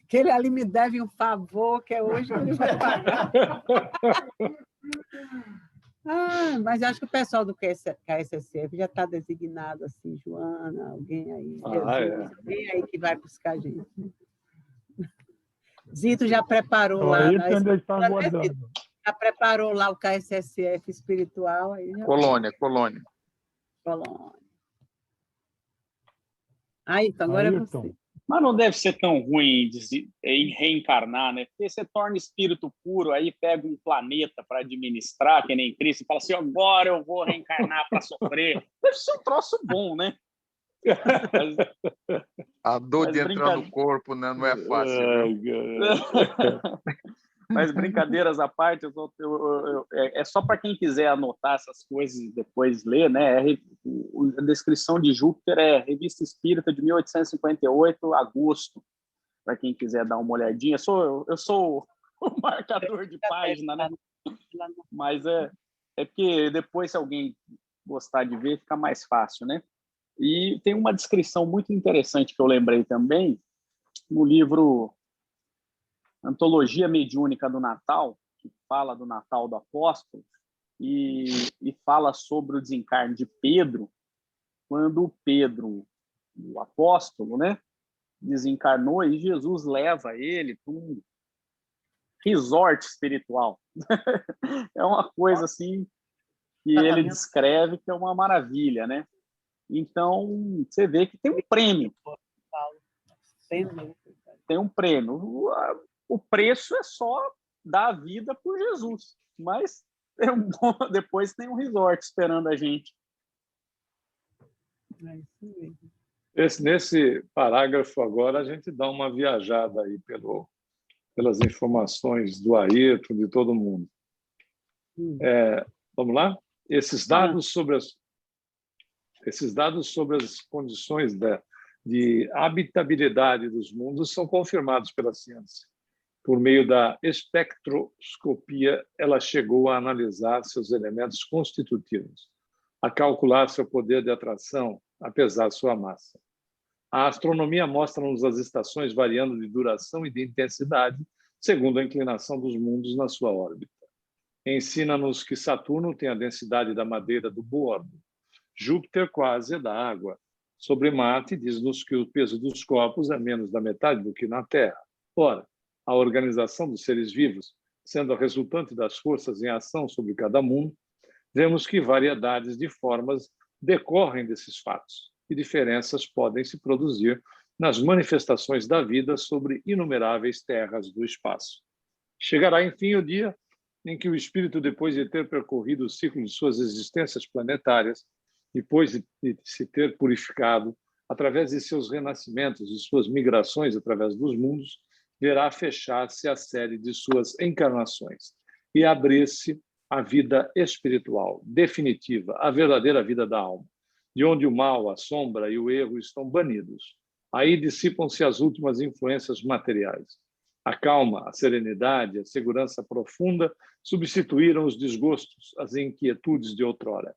que ele ali me deve um favor, que é hoje que ele vai pagar. Mas acho que o pessoal do KSSF já está designado, assim, Joana, alguém aí, Jesus, alguém aí que vai buscar a gente. Zito já preparou lá. Já preparou lá o KSSF espiritual. Aí já... Colônia. Aí, então, agora é você. Mas não deve ser tão ruim em reencarnar, né? Porque você torna espírito puro, aí pega um planeta para administrar, que nem Cristo, e fala assim, agora eu vou reencarnar para sofrer. Deve ser um troço bom, né? A dor de entrar no corpo, né? Não é fácil. Mas brincadeiras à parte, é só para quem quiser anotar essas coisas e depois ler, né? A descrição de Júpiter é Revista Espírita de 1858, agosto, para quem quiser dar uma olhadinha. Eu sou o marcador de página, né? Mas é porque depois, se alguém gostar de ver, fica mais fácil, né? E tem uma descrição muito interessante que eu lembrei também no livro Antologia Mediúnica do Natal, que fala do Natal do Apóstolo, e fala sobre o desencarne de Pedro, quando Pedro, o apóstolo, né, desencarnou e Jesus leva ele para um resort espiritual. É uma coisa assim que ele descreve que é uma maravilha, né? Então, você vê que tem um prêmio. Tem um prêmio. O preço é só dar a vida por Jesus, mas depois tem um resort esperando a gente. Nesse parágrafo agora, a gente dá uma viajada aí pelas informações do Ayrton, de todo mundo. Vamos lá? Esses dados sobre as condições de habitabilidade dos mundos são confirmados pela ciência. Por meio da espectroscopia, ela chegou a analisar seus elementos constitutivos, a calcular seu poder de atração, apesar de sua massa. A astronomia mostra-nos as estações variando de duração e de intensidade, segundo a inclinação dos mundos na sua órbita. Ensina-nos que Saturno tem a densidade da madeira do bordo, Júpiter quase é da água. Sobre Marte, diz-nos que o peso dos corpos é menos da metade do que na Terra. Ora, a organização dos seres vivos, sendo a resultante das forças em ação sobre cada mundo, vemos que variedades de formas decorrem desses fatos e diferenças podem se produzir nas manifestações da vida sobre inumeráveis terras do espaço. Chegará, enfim, o dia em que o espírito, depois de ter percorrido o ciclo de suas existências planetárias, depois de se ter purificado, através de seus renascimentos e suas migrações através dos mundos, verá fechar-se a série de suas encarnações e abrir-se a vida espiritual, definitiva, a verdadeira vida da alma, de onde o mal, a sombra e o erro estão banidos. Aí dissipam-se as últimas influências materiais. A calma, a serenidade, a segurança profunda substituíram os desgostos, as inquietudes de outrora.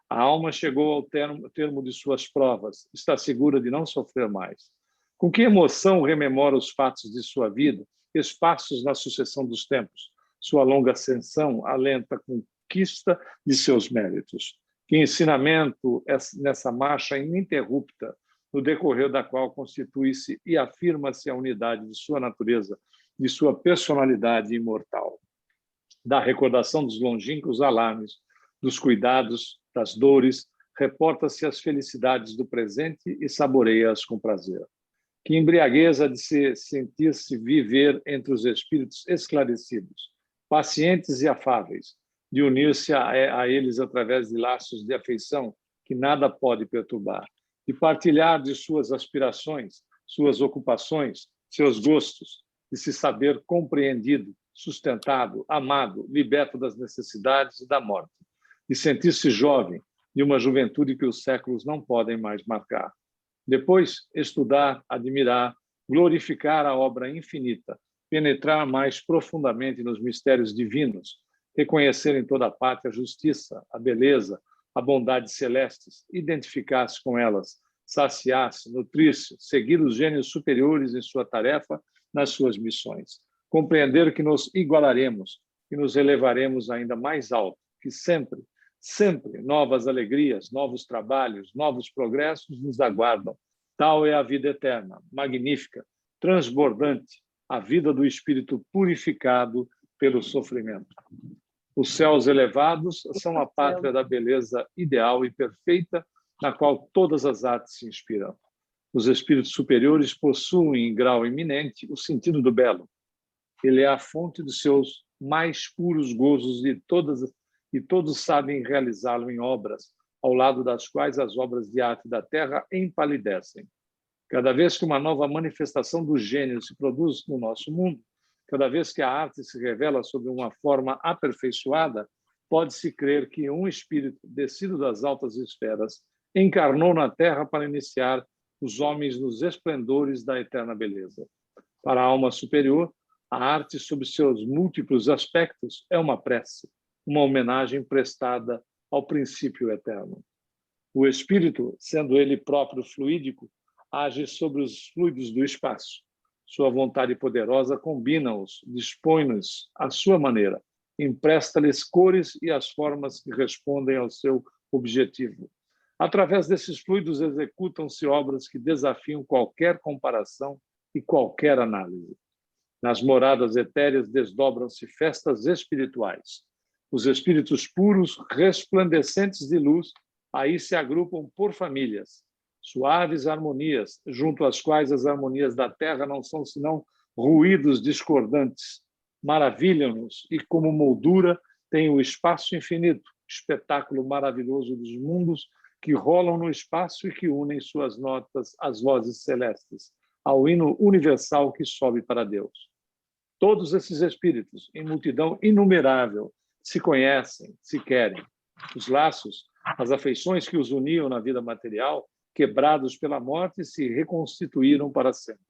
A alma chegou ao termo de suas provas, está segura de não sofrer mais. Com que emoção rememora os fatos de sua vida, espaços na sucessão dos tempos, sua longa ascensão, a lenta conquista de seus méritos. Que ensinamento nessa marcha ininterrupta, no decorrer da qual constitui-se e afirma-se a unidade de sua natureza, de sua personalidade imortal. Da recordação dos longínquos alarmes, dos cuidados, das dores, reporta-se as felicidades do presente e saboreia-as com prazer. Que embriagueza de se sentir-se viver entre os espíritos esclarecidos, pacientes e afáveis, de unir-se a eles através de laços de afeição que nada pode perturbar, de partilhar de suas aspirações, suas ocupações, seus gostos, de se saber compreendido, sustentado, amado, liberto das necessidades e da morte, de sentir-se jovem, de uma juventude que os séculos não podem mais marcar. Depois, estudar, admirar, glorificar a obra infinita, penetrar mais profundamente nos mistérios divinos, reconhecer em toda a parte a justiça, a beleza, a bondade celestes, identificar-se com elas, saciar-se, nutrir-se, seguir os gênios superiores em sua tarefa, nas suas missões. Compreender que nos igualaremos, que nos elevaremos ainda mais alto, que sempre, sempre novas alegrias, novos trabalhos, novos progressos nos aguardam. Tal é a vida eterna, magnífica, transbordante, a vida do espírito purificado pelo sofrimento. Os céus elevados são a pátria da beleza ideal e perfeita, na qual todas as artes se inspiram. Os espíritos superiores possuem, em grau eminente, o sentido do belo. Ele é a fonte dos seus mais puros gozos e todos sabem realizá-lo em obras, ao lado das quais as obras de arte da terra empalidecem. Cada vez que uma nova manifestação do gênio se produz no nosso mundo, cada vez que a arte se revela sob uma forma aperfeiçoada, pode-se crer que um espírito descido das altas esferas encarnou na terra para iniciar os homens nos esplendores da eterna beleza. Para a alma superior, a arte, sob seus múltiplos aspectos, é uma prece, uma homenagem prestada ao princípio eterno. O espírito, sendo ele próprio fluídico, age sobre os fluidos do espaço. Sua vontade poderosa combina-os, dispõe-nos à sua maneira, empresta-lhes cores e as formas que respondem ao seu objetivo. Através desses fluidos executam-se obras que desafiam qualquer comparação e qualquer análise. Nas moradas etéreas desdobram-se festas espirituais. Os espíritos puros, resplandecentes de luz, aí se agrupam por famílias, suaves harmonias, junto às quais as harmonias da terra não são senão ruídos discordantes. Maravilham-nos e, como moldura, têm o espaço infinito, espetáculo maravilhoso dos mundos que rolam no espaço e que unem suas notas às vozes celestes, ao hino universal que sobe para Deus. Todos esses espíritos, em multidão inumerável, se conhecem, se querem. Os laços, as afeições que os uniam na vida material, quebrados pela morte, se reconstituíram para sempre.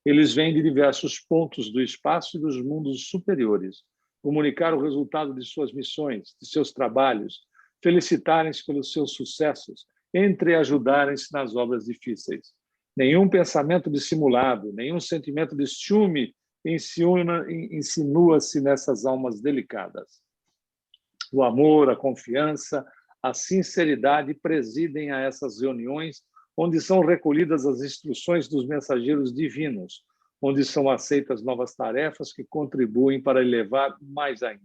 Eles vêm de diversos pontos do espaço e dos mundos superiores, comunicar o resultado de suas missões, de seus trabalhos, felicitarem-se pelos seus sucessos, entreajudarem-se nas obras difíceis. Nenhum pensamento dissimulado, nenhum sentimento de ciúme insinua-se nessas almas delicadas. O amor, a confiança, a sinceridade presidem a essas reuniões, onde são recolhidas as instruções dos mensageiros divinos, onde são aceitas novas tarefas que contribuem para elevar mais ainda.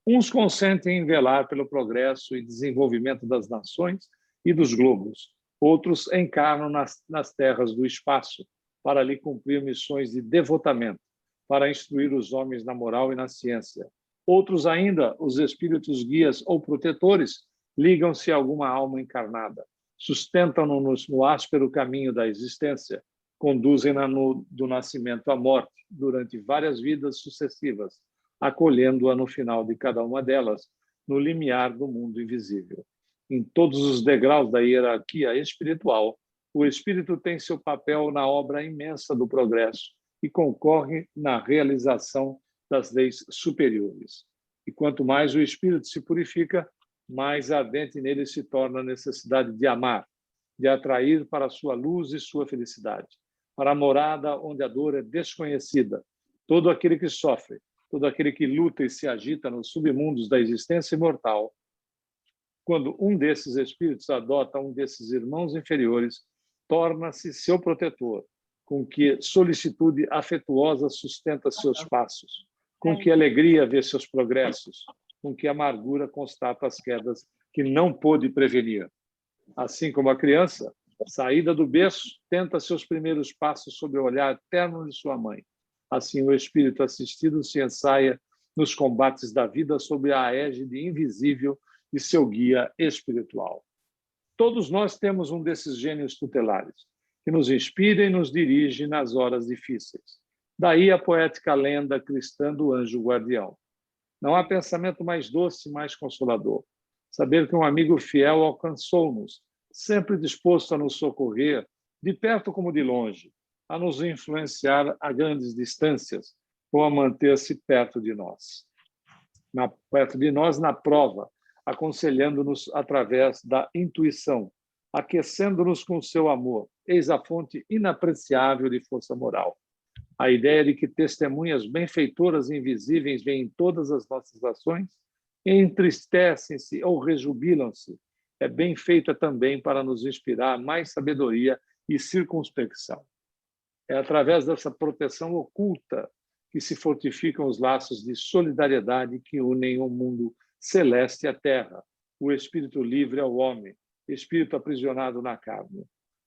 Uns consentem em velar pelo progresso e desenvolvimento das nações e dos globos. Outros encarnam nas terras do espaço, para ali cumprir missões de devotamento, para instruir os homens na moral e na ciência. Outros ainda, os espíritos guias ou protetores, ligam-se a alguma alma encarnada, sustentam-nos no áspero caminho da existência, conduzem-na do nascimento à morte, durante várias vidas sucessivas, acolhendo-a no final de cada uma delas, no limiar do mundo invisível. Em todos os degraus da hierarquia espiritual, o espírito tem seu papel na obra imensa do progresso e concorre na realização das leis superiores. E quanto mais o espírito se purifica, mais ardente nele se torna a necessidade de amar, de atrair para a sua luz e sua felicidade, para a morada onde a dor é desconhecida. Todo aquele que sofre, todo aquele que luta e se agita nos submundos da existência imortal, quando um desses espíritos adota um desses irmãos inferiores, torna-se seu protetor, com que solicitude afetuosa sustenta seus passos, com que alegria vê seus progressos, com que amargura constata as quedas que não pôde prevenir. Assim como a criança, saída do berço, tenta seus primeiros passos sob o olhar terno de sua mãe. Assim, o espírito assistido se ensaia nos combates da vida sob a égide invisível de seu guia espiritual. Todos nós temos um desses gênios tutelares, que nos inspira e nos dirige nas horas difíceis. Daí a poética lenda cristã do anjo guardião. Não há pensamento mais doce e mais consolador. Saber que um amigo fiel alcançou-nos, sempre disposto a nos socorrer, de perto como de longe, a nos influenciar a grandes distâncias ou a manter-se perto de nós. Perto de nós na prova, aconselhando-nos através da intuição, aquecendo-nos com seu amor, eis a fonte inapreciável de força moral. A ideia de que testemunhas benfeitoras e invisíveis veem todas as nossas ações e entristecem-se ou rejubilam-se é bem feita também para nos inspirar mais sabedoria e circunspecção. É através dessa proteção oculta que se fortificam os laços de solidariedade que unem o mundo celeste à terra, o espírito livre ao homem, espírito aprisionado na carne.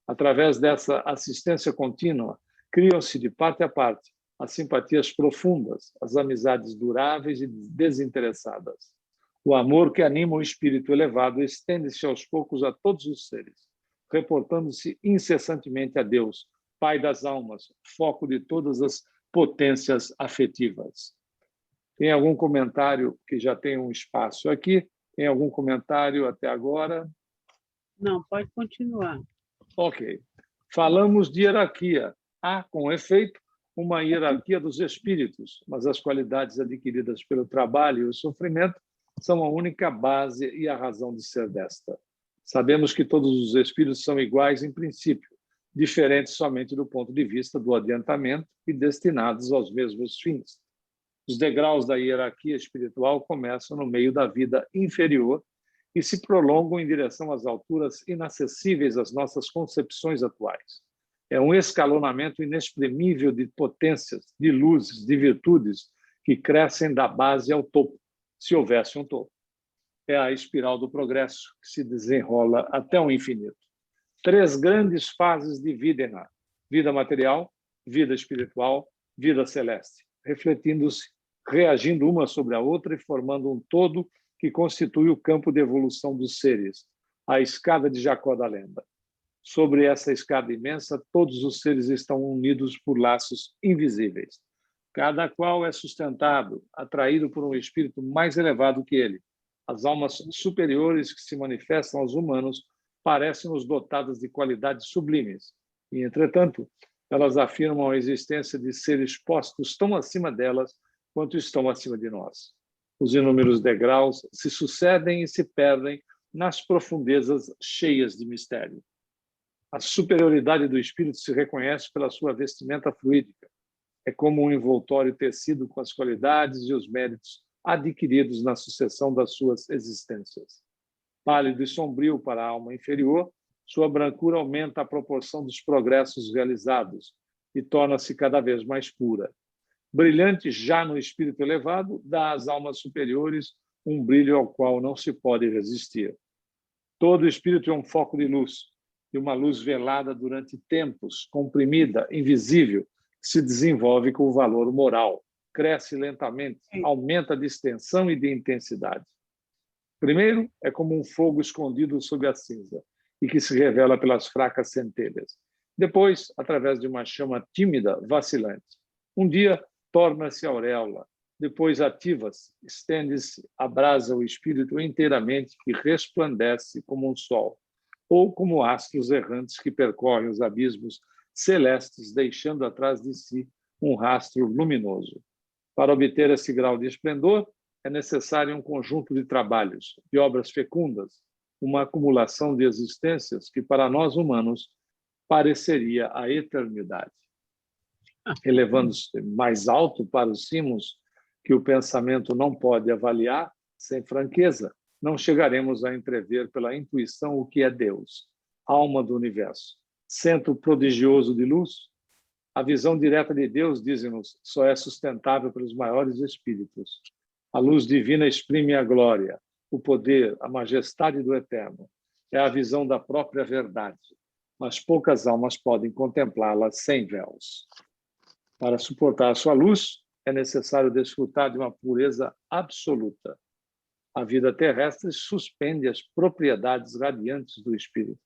Através dessa assistência contínua, criam-se de parte a parte as simpatias profundas, as amizades duráveis e desinteressadas. O amor que anima o espírito elevado estende-se aos poucos a todos os seres, reportando-se incessantemente a Deus, Pai das almas, foco de todas as potências afetivas. Tem algum comentário que já tem um espaço aqui? Tem algum comentário até agora? Não, pode continuar. Ok. Falamos de hierarquia. Há, com efeito, uma hierarquia dos espíritos, mas as qualidades adquiridas pelo trabalho e o sofrimento são a única base e a razão de ser desta. Sabemos que todos os espíritos são iguais em princípio, diferentes somente do ponto de vista do adiantamento e destinados aos mesmos fins. Os degraus da hierarquia espiritual começam no meio da vida inferior e se prolongam em direção às alturas inacessíveis às nossas concepções atuais. É um escalonamento inexprimível de potências, de luzes, de virtudes que crescem da base ao topo, se houvesse um topo. É a espiral do progresso que se desenrola até o infinito. 3 grandes fases dividem-na: vida material, vida espiritual, vida celeste, refletindo-se, reagindo uma sobre a outra e formando um todo que constitui o campo de evolução dos seres, a escada de Jacó da lenda. Sobre essa escada imensa, todos os seres estão unidos por laços invisíveis. Cada qual é sustentado, atraído por um espírito mais elevado que ele. As almas superiores que se manifestam aos humanos parecem-nos dotadas de qualidades sublimes, e, entretanto, elas afirmam a existência de seres postos tão acima delas quanto estão acima de nós. Os inúmeros degraus se sucedem e se perdem nas profundezas cheias de mistério. A superioridade do espírito se reconhece pela sua vestimenta fluídica. É como um envoltório tecido com as qualidades e os méritos adquiridos na sucessão das suas existências. Pálido e sombrio para a alma inferior, sua brancura aumenta à proporção dos progressos realizados e torna-se cada vez mais pura. Brilhante já no espírito elevado, dá às almas superiores um brilho ao qual não se pode resistir. Todo espírito é um foco de luz, e uma luz velada durante tempos, comprimida, invisível, se desenvolve com o valor moral, cresce lentamente, aumenta de extensão e de intensidade. Primeiro, é como um fogo escondido sob a cinza e que se revela pelas fracas centelhas. Depois, através de uma chama tímida, vacilante. Um dia, torna-se auréola. Depois, ativa-se, estende-se, abrasa o espírito inteiramente e resplandece como um sol, ou como astros errantes que percorrem os abismos celestes, deixando atrás de si um rastro luminoso. Para obter esse grau de esplendor, é necessário um conjunto de trabalhos, de obras fecundas, uma acumulação de existências que, para nós humanos, pareceria a eternidade. Elevando-se mais alto para os cimos que o pensamento não pode avaliar, sem franqueza, não chegaremos a entrever pela intuição o que é Deus, alma do universo, centro prodigioso de luz. A visão direta de Deus, dizem-nos, só é sustentável pelos maiores espíritos. A luz divina exprime a glória, o poder, a majestade do eterno. É a visão da própria verdade, mas poucas almas podem contemplá-la sem véus. Para suportar a sua luz, é necessário desfrutar de uma pureza absoluta. A vida terrestre suspende as propriedades radiantes do espírito.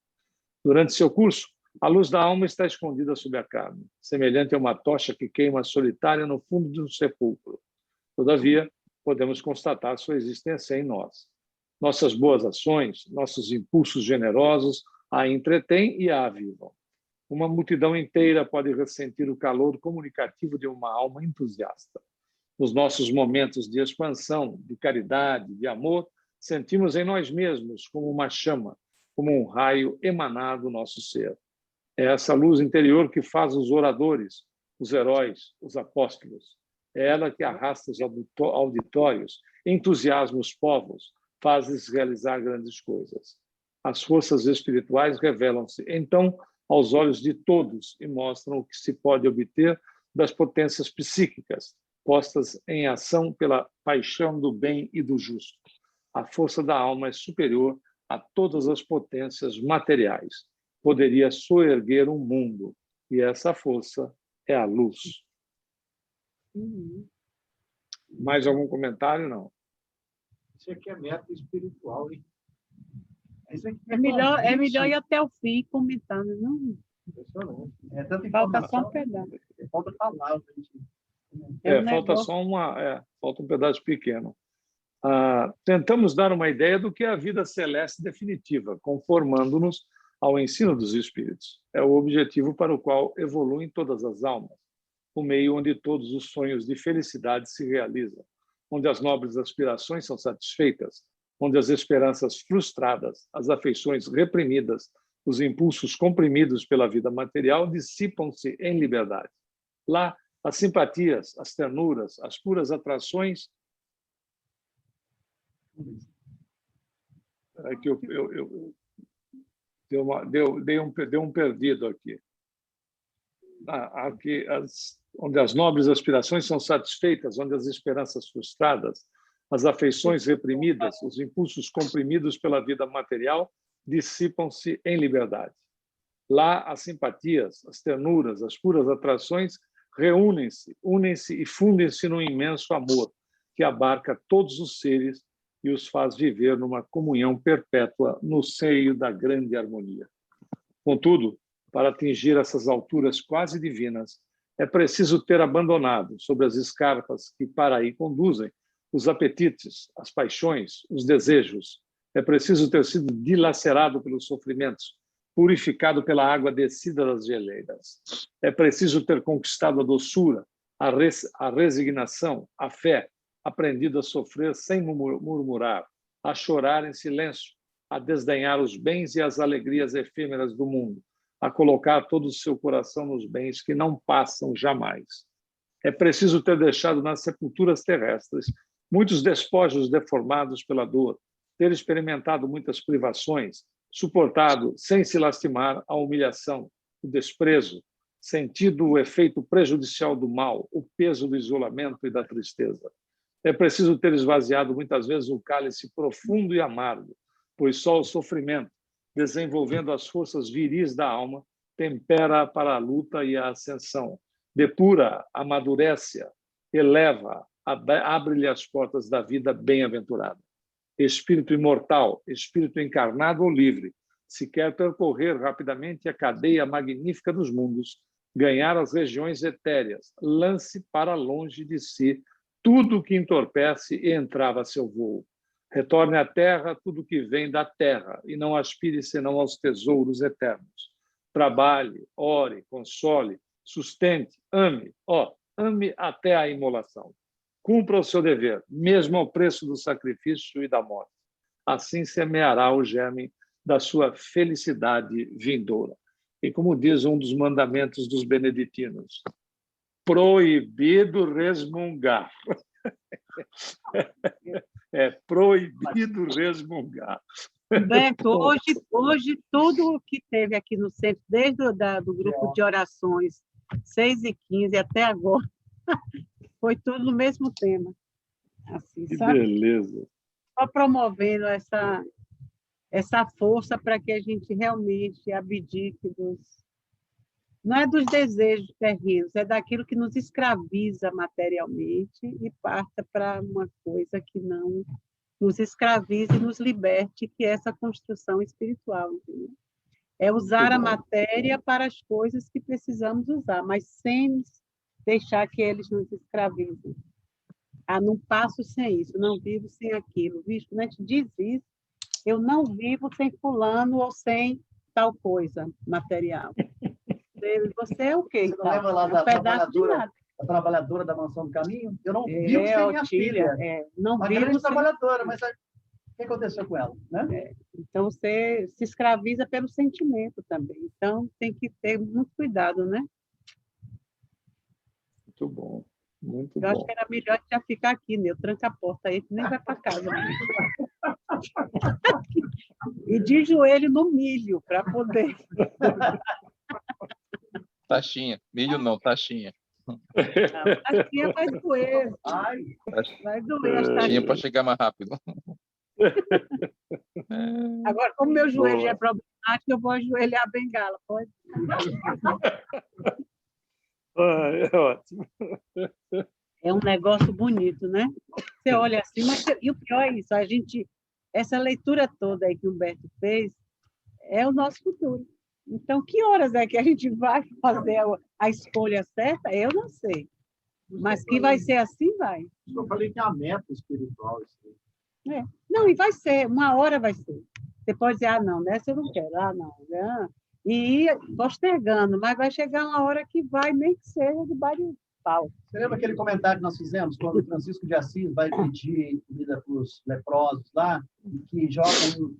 Durante seu curso, a luz da alma está escondida sob a carne, semelhante a uma tocha que queima solitária no fundo de um sepulcro. Todavia, podemos constatar sua existência em nós. Nossas boas ações, nossos impulsos generosos a entretêm e a avivam. Uma multidão inteira pode ressentir o calor comunicativo de uma alma entusiasta. Nos nossos momentos de expansão, de caridade, de amor, sentimos em nós mesmos como uma chama, como um raio emanado do nosso ser. É essa luz interior que faz os oradores, os heróis, os apóstolos. É ela que arrasta os auditórios, entusiasma os povos, faz-lhes realizar grandes coisas. As forças espirituais revelam-se, então, aos olhos de todos e mostram o que se pode obter das potências psíquicas, postas em ação pela paixão do bem e do justo. A força da alma é superior a todas as potências materiais. Poderia soerguer um mundo, e essa força é a luz. Mais algum comentário? Não. Isso aqui é meta espiritual, hein? É melhor ir até o fim comentando, não? Impressionante. É tanta Falta só informação, um pedaço. falta palavra. Falta um pedaço pequeno. Tentamos dar uma ideia do que é a vida celeste definitiva, conformando-nos ao ensino dos espíritos. É o objetivo para o qual evoluem todas as almas, o meio onde todos os sonhos de felicidade se realizam, onde as nobres aspirações são satisfeitas, onde as esperanças frustradas, as afeições reprimidas, os impulsos comprimidos pela vida material dissipam-se em liberdade. Lá, as simpatias, as ternuras, as puras atrações... É que deu um perdido aqui. Onde as nobres aspirações são satisfeitas, onde as esperanças frustradas, as afeições reprimidas, os impulsos comprimidos pela vida material dissipam-se em liberdade. Lá, as simpatias, as ternuras, as puras atrações reúnem-se, unem-se e fundem-se num imenso amor que abarca todos os seres e os faz viver numa comunhão perpétua no seio da grande harmonia. Contudo, para atingir essas alturas quase divinas, é preciso ter abandonado, sobre as escarpas que para aí conduzem, os apetites, as paixões, os desejos. É preciso ter sido dilacerado pelos sofrimentos, purificado pela água descida das geleiras. É preciso ter conquistado a doçura, a resignação, a fé, aprendido a sofrer sem murmurar, a chorar em silêncio, a desdenhar os bens e as alegrias efêmeras do mundo, a colocar todo o seu coração nos bens que não passam jamais. É preciso ter deixado nas sepulturas terrestres muitos despojos deformados pela dor, ter experimentado muitas privações, suportado, sem se lastimar, a humilhação, o desprezo, sentido o efeito prejudicial do mal, o peso do isolamento e da tristeza. É preciso ter esvaziado muitas vezes o cálice profundo e amargo, pois só o sofrimento, desenvolvendo as forças viris da alma, tempera para a luta e a ascensão, depura, amadurece, eleva, abre-lhe as portas da vida bem-aventurada. espírito imortal, espírito encarnado ou livre, se quer percorrer rapidamente a cadeia magnífica dos mundos, ganhar as regiões etéreas, lance para longe de si tudo que entorpece e entrava seu voo. Retorne à terra tudo que vem da terra e não aspire senão aos tesouros eternos. Trabalhe, ore, console, sustente, ame, ame até a imolação. Cumpra o seu dever, mesmo ao preço do sacrifício e da morte. Assim semeará o germe da sua felicidade vindoura. E como diz um dos mandamentos dos beneditinos, proibido resmungar. É proibido resmungar. Humberto, hoje tudo o que teve aqui no centro, desde do grupo de orações 6h15 até agora, foi tudo no mesmo tema. Assim, que sabe? Beleza. Só promovendo essa força para que a gente realmente abdique não é dos desejos terrenos, é daquilo que nos escraviza materialmente e parta para uma coisa que não nos escravize e nos liberte, que é essa construção espiritual. Entendeu? É usar a matéria para as coisas que precisamos usar, mas sem deixar que eles nos escravizem. Não passo sem isso, não vivo sem aquilo. Visto, quando a gente diz isso, eu não vivo sem fulano ou sem tal coisa material. Você é o quê? Você não lembra lá da pedaço de nada. A trabalhadora da Mansão do Caminho? Eu não vivo sem minha filha. Não uma vivo grande sem... trabalhadora, mas o que aconteceu com ela? Né? Então, você se escraviza pelo sentimento também. Então, tem que ter muito cuidado, né? Muito bom. Muito Eu acho que era melhor já ficar aqui, né? Eu tranco a porta aí, que nem vai para casa. Né? E de joelho no milho, para poder... Taxinha. Milho não, taxinha. Taxinha vai doer. Vai doer as taxinhas. Para chegar mais rápido. Agora, como meu joelho já é problemático, eu vou ajoelhar a bengala, pode? É ótimo. É um negócio bonito, né? Você olha assim, e o pior é isso, essa leitura toda aí que o Humberto fez é o nosso futuro. Então, que horas é que a gente vai fazer a escolha certa? Eu não sei. Mas que vai ser assim, vai. Eu falei que é a meta espiritual. Não, e vai ser, uma hora vai ser. Você pode dizer, não, nessa eu não quero, não. E ir postergando, mas vai chegar uma hora que vai, nem que seja de baile pau. Você lembra aquele comentário que nós fizemos, quando o Francisco de Assis vai pedir comida para os leprosos lá, e que jogam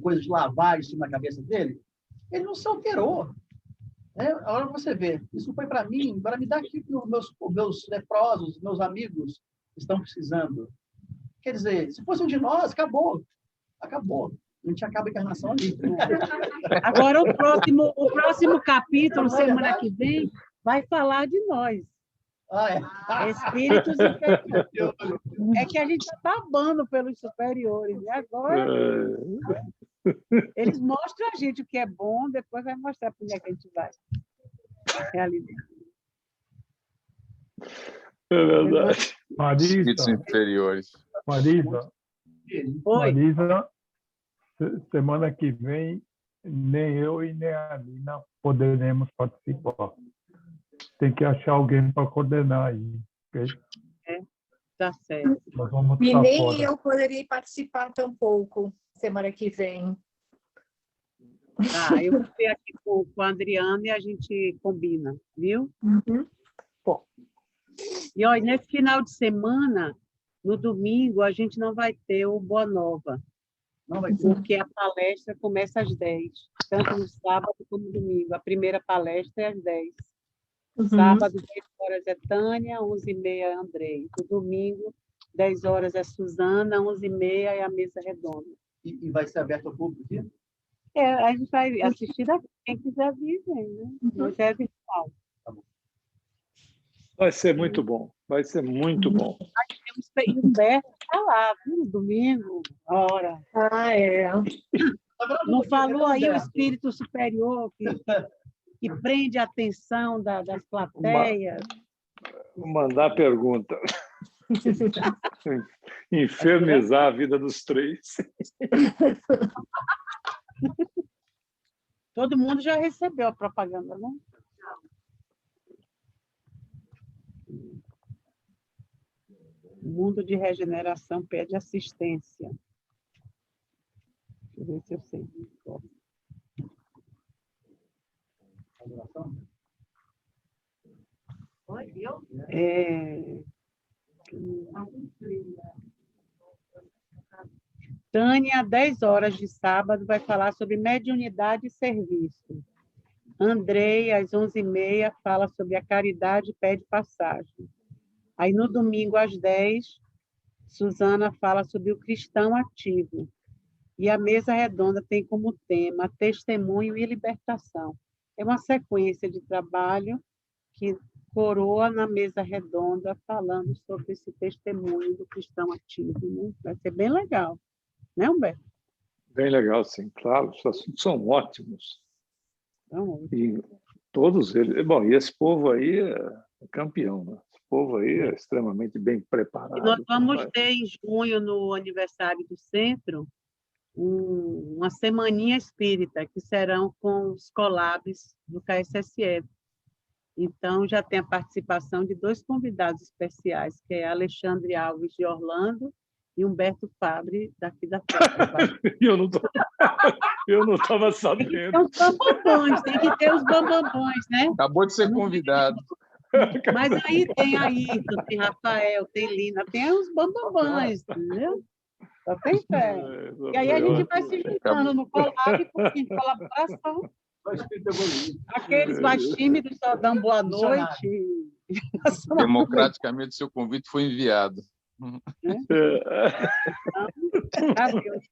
coisa de lavar em cima da cabeça dele? Ele não se alterou. Agora você vê, isso foi para mim, para me dar aquilo que os meus leprosos, meus amigos estão precisando. Quer dizer, se fosse um de nós, acabou. Acabou. A gente acaba a encarnação ali. Agora, o próximo capítulo, semana que vem, vai falar de nós. Espíritos superiores. É que a gente está babando pelos superiores. E agora, eles mostram a gente o que é bom, depois vai mostrar para onde é que a gente vai realizar. É verdade. Espíritos inferiores. Marisa, semana que vem, nem eu e nem a Nina poderemos participar. Tem que achar alguém para coordenar aí. Okay? Tá certo. E nem eu poderia participar tampouco semana que vem. Eu vou ver aqui com a Adriana e a gente combina, viu? Uhum. Bom. E olha, nesse final de semana, no domingo, a gente não vai ter o Boa Nova. Não vai ter. Porque a palestra começa às 10, tanto no sábado como no domingo. A primeira palestra é às 10. Sábado, 10 horas é Tânia, 11h30 é Andrei. No domingo, 10 horas é Suzana, 11h30 é a mesa redonda. E vai ser aberto ao público aqui? A gente vai assistir daqui. Quem quiser vir, vem, né? Mas é virtual. Vai ser muito bom. Vai ser muito bom. E o Humberto está lá, viu? No domingo, hora. Não falou aí o espírito superior que prende a atenção das plateias. Vou mandar a pergunta. infernizar a vida dos três. Todo mundo já recebeu a propaganda, né? O Mundo de Regeneração pede assistência. Deixa eu ver se eu sei. Tânia, às 10 horas de sábado, vai falar sobre mediunidade e serviço. Andrei, às 11h30, fala sobre a caridade e pede passagem. Aí, no domingo, às 10, Suzana fala sobre o cristão ativo. E a mesa redonda tem como tema testemunho e libertação. É uma sequência de trabalho que coroa na mesa redonda falando sobre esse testemunho do cristão ativo. Né? Vai ser bem legal. Né, Humberto? Bem legal, sim, claro. Os assuntos são ótimos. E todos eles... Bom, e esse povo aí é campeão, né? Esse povo aí é extremamente bem preparado. E nós vamos ter em junho, no aniversário do centro, uma semaninha espírita, que serão com os collabs do KSSF. Então, já tem a participação de 2 convidados especiais, que é Alexandre Alves, de Orlando, e Humberto Fabre, daqui da França. Eu não estava sabendo. Tem os bambambões, tem que ter os bambambões, né? Acabou de ser convidado. Mas aí tem Ayrton, tem Rafael, tem Lina, tem os bambambões, entendeu? Só tem fé. E aí a gente vai se juntando no collab, em colaboração. Aqueles mais tímidos só dão boa noite. Democraticamente, seu convite foi enviado.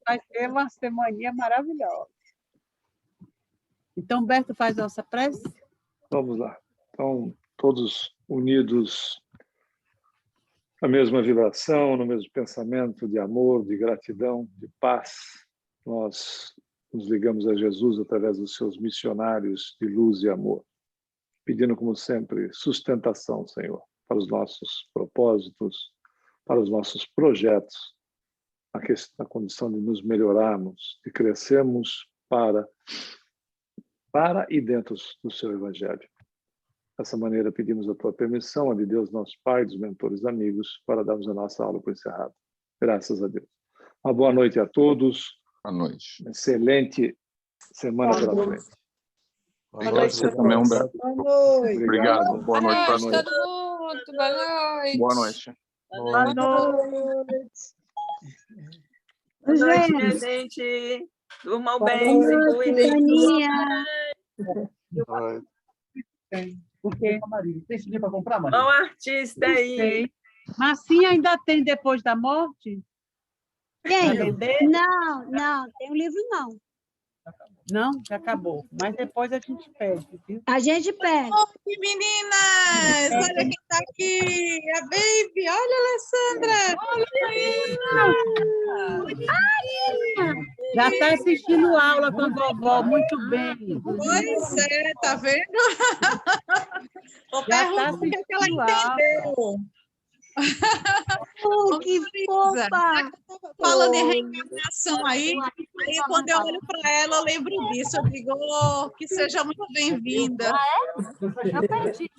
Vai ser uma semaninha maravilhosa. Então, Humberto, faz a nossa prece? Vamos lá. Então, todos unidos na mesma vibração, no mesmo pensamento de amor, de gratidão, de paz, nós nos ligamos a Jesus através dos seus missionários de luz e amor, pedindo, como sempre, sustentação, Senhor, para os nossos propósitos, para os nossos projetos, na condição de nos melhorarmos, de crescermos para e dentro do seu Evangelho. Dessa maneira, pedimos a tua permissão, a de Deus, nosso Pai, dos mentores amigos, para darmos a nossa aula por encerrada. Graças a Deus. Uma boa noite a todos. Boa noite. Excelente semana pela frente. Obrigado você também, Humberto. Boa noite. Obrigado. Boa noite para nós. todo mundo. Boa noite. Boa noite. Boa noite. Boa noite, minha gente. Durmam bem, se cuidem. Porque tem esse dia para comprar, Maria? Olha o artista aí. Massinha ainda tem depois da morte? Tem? Não, tem um livro não. Não, já acabou. Mas depois a gente pede, viu? A gente pede. Oi, meninas! Olha quem está aqui! A Baby! Olha, Alessandra! Olha! Já está assistindo aula com a vovó, muito bem. Pois é, tá vendo? Vou Já está perguntar o que ela assistindo aula. entendeu. Que fofa! Falando em reencarnação aí quando eu olho para ela, eu lembro disso. Eu digo, que seja muito bem-vinda. Já perdi,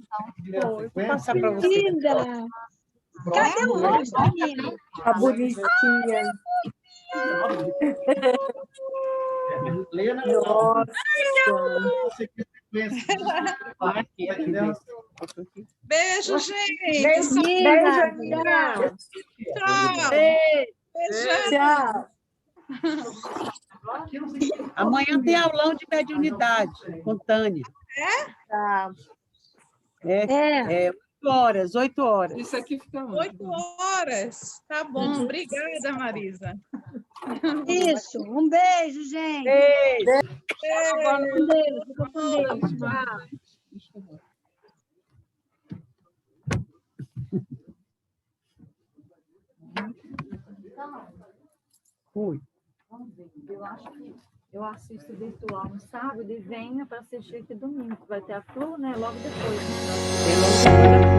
então. Vou passar para você. Linda! Cadê o rosto, menina? A bonitinha. Nossa! Beijo, gente. Beijo, amiga. Tchau. Beijo. Tchau. Amanhã tem aulão de mediunidade com Tânia. Tá. É 8 horas. Isso aqui fica muito. 8 horas. Tá bom. Obrigada, Marisa. Isso. Um beijo, gente. Beijo. Um beijo. Fica com Deus. Tchau. Fui. Eu acho que eu assisto virtual no sábado e venho para assistir aqui domingo, que vai ter a Flu, né? Logo depois. Né?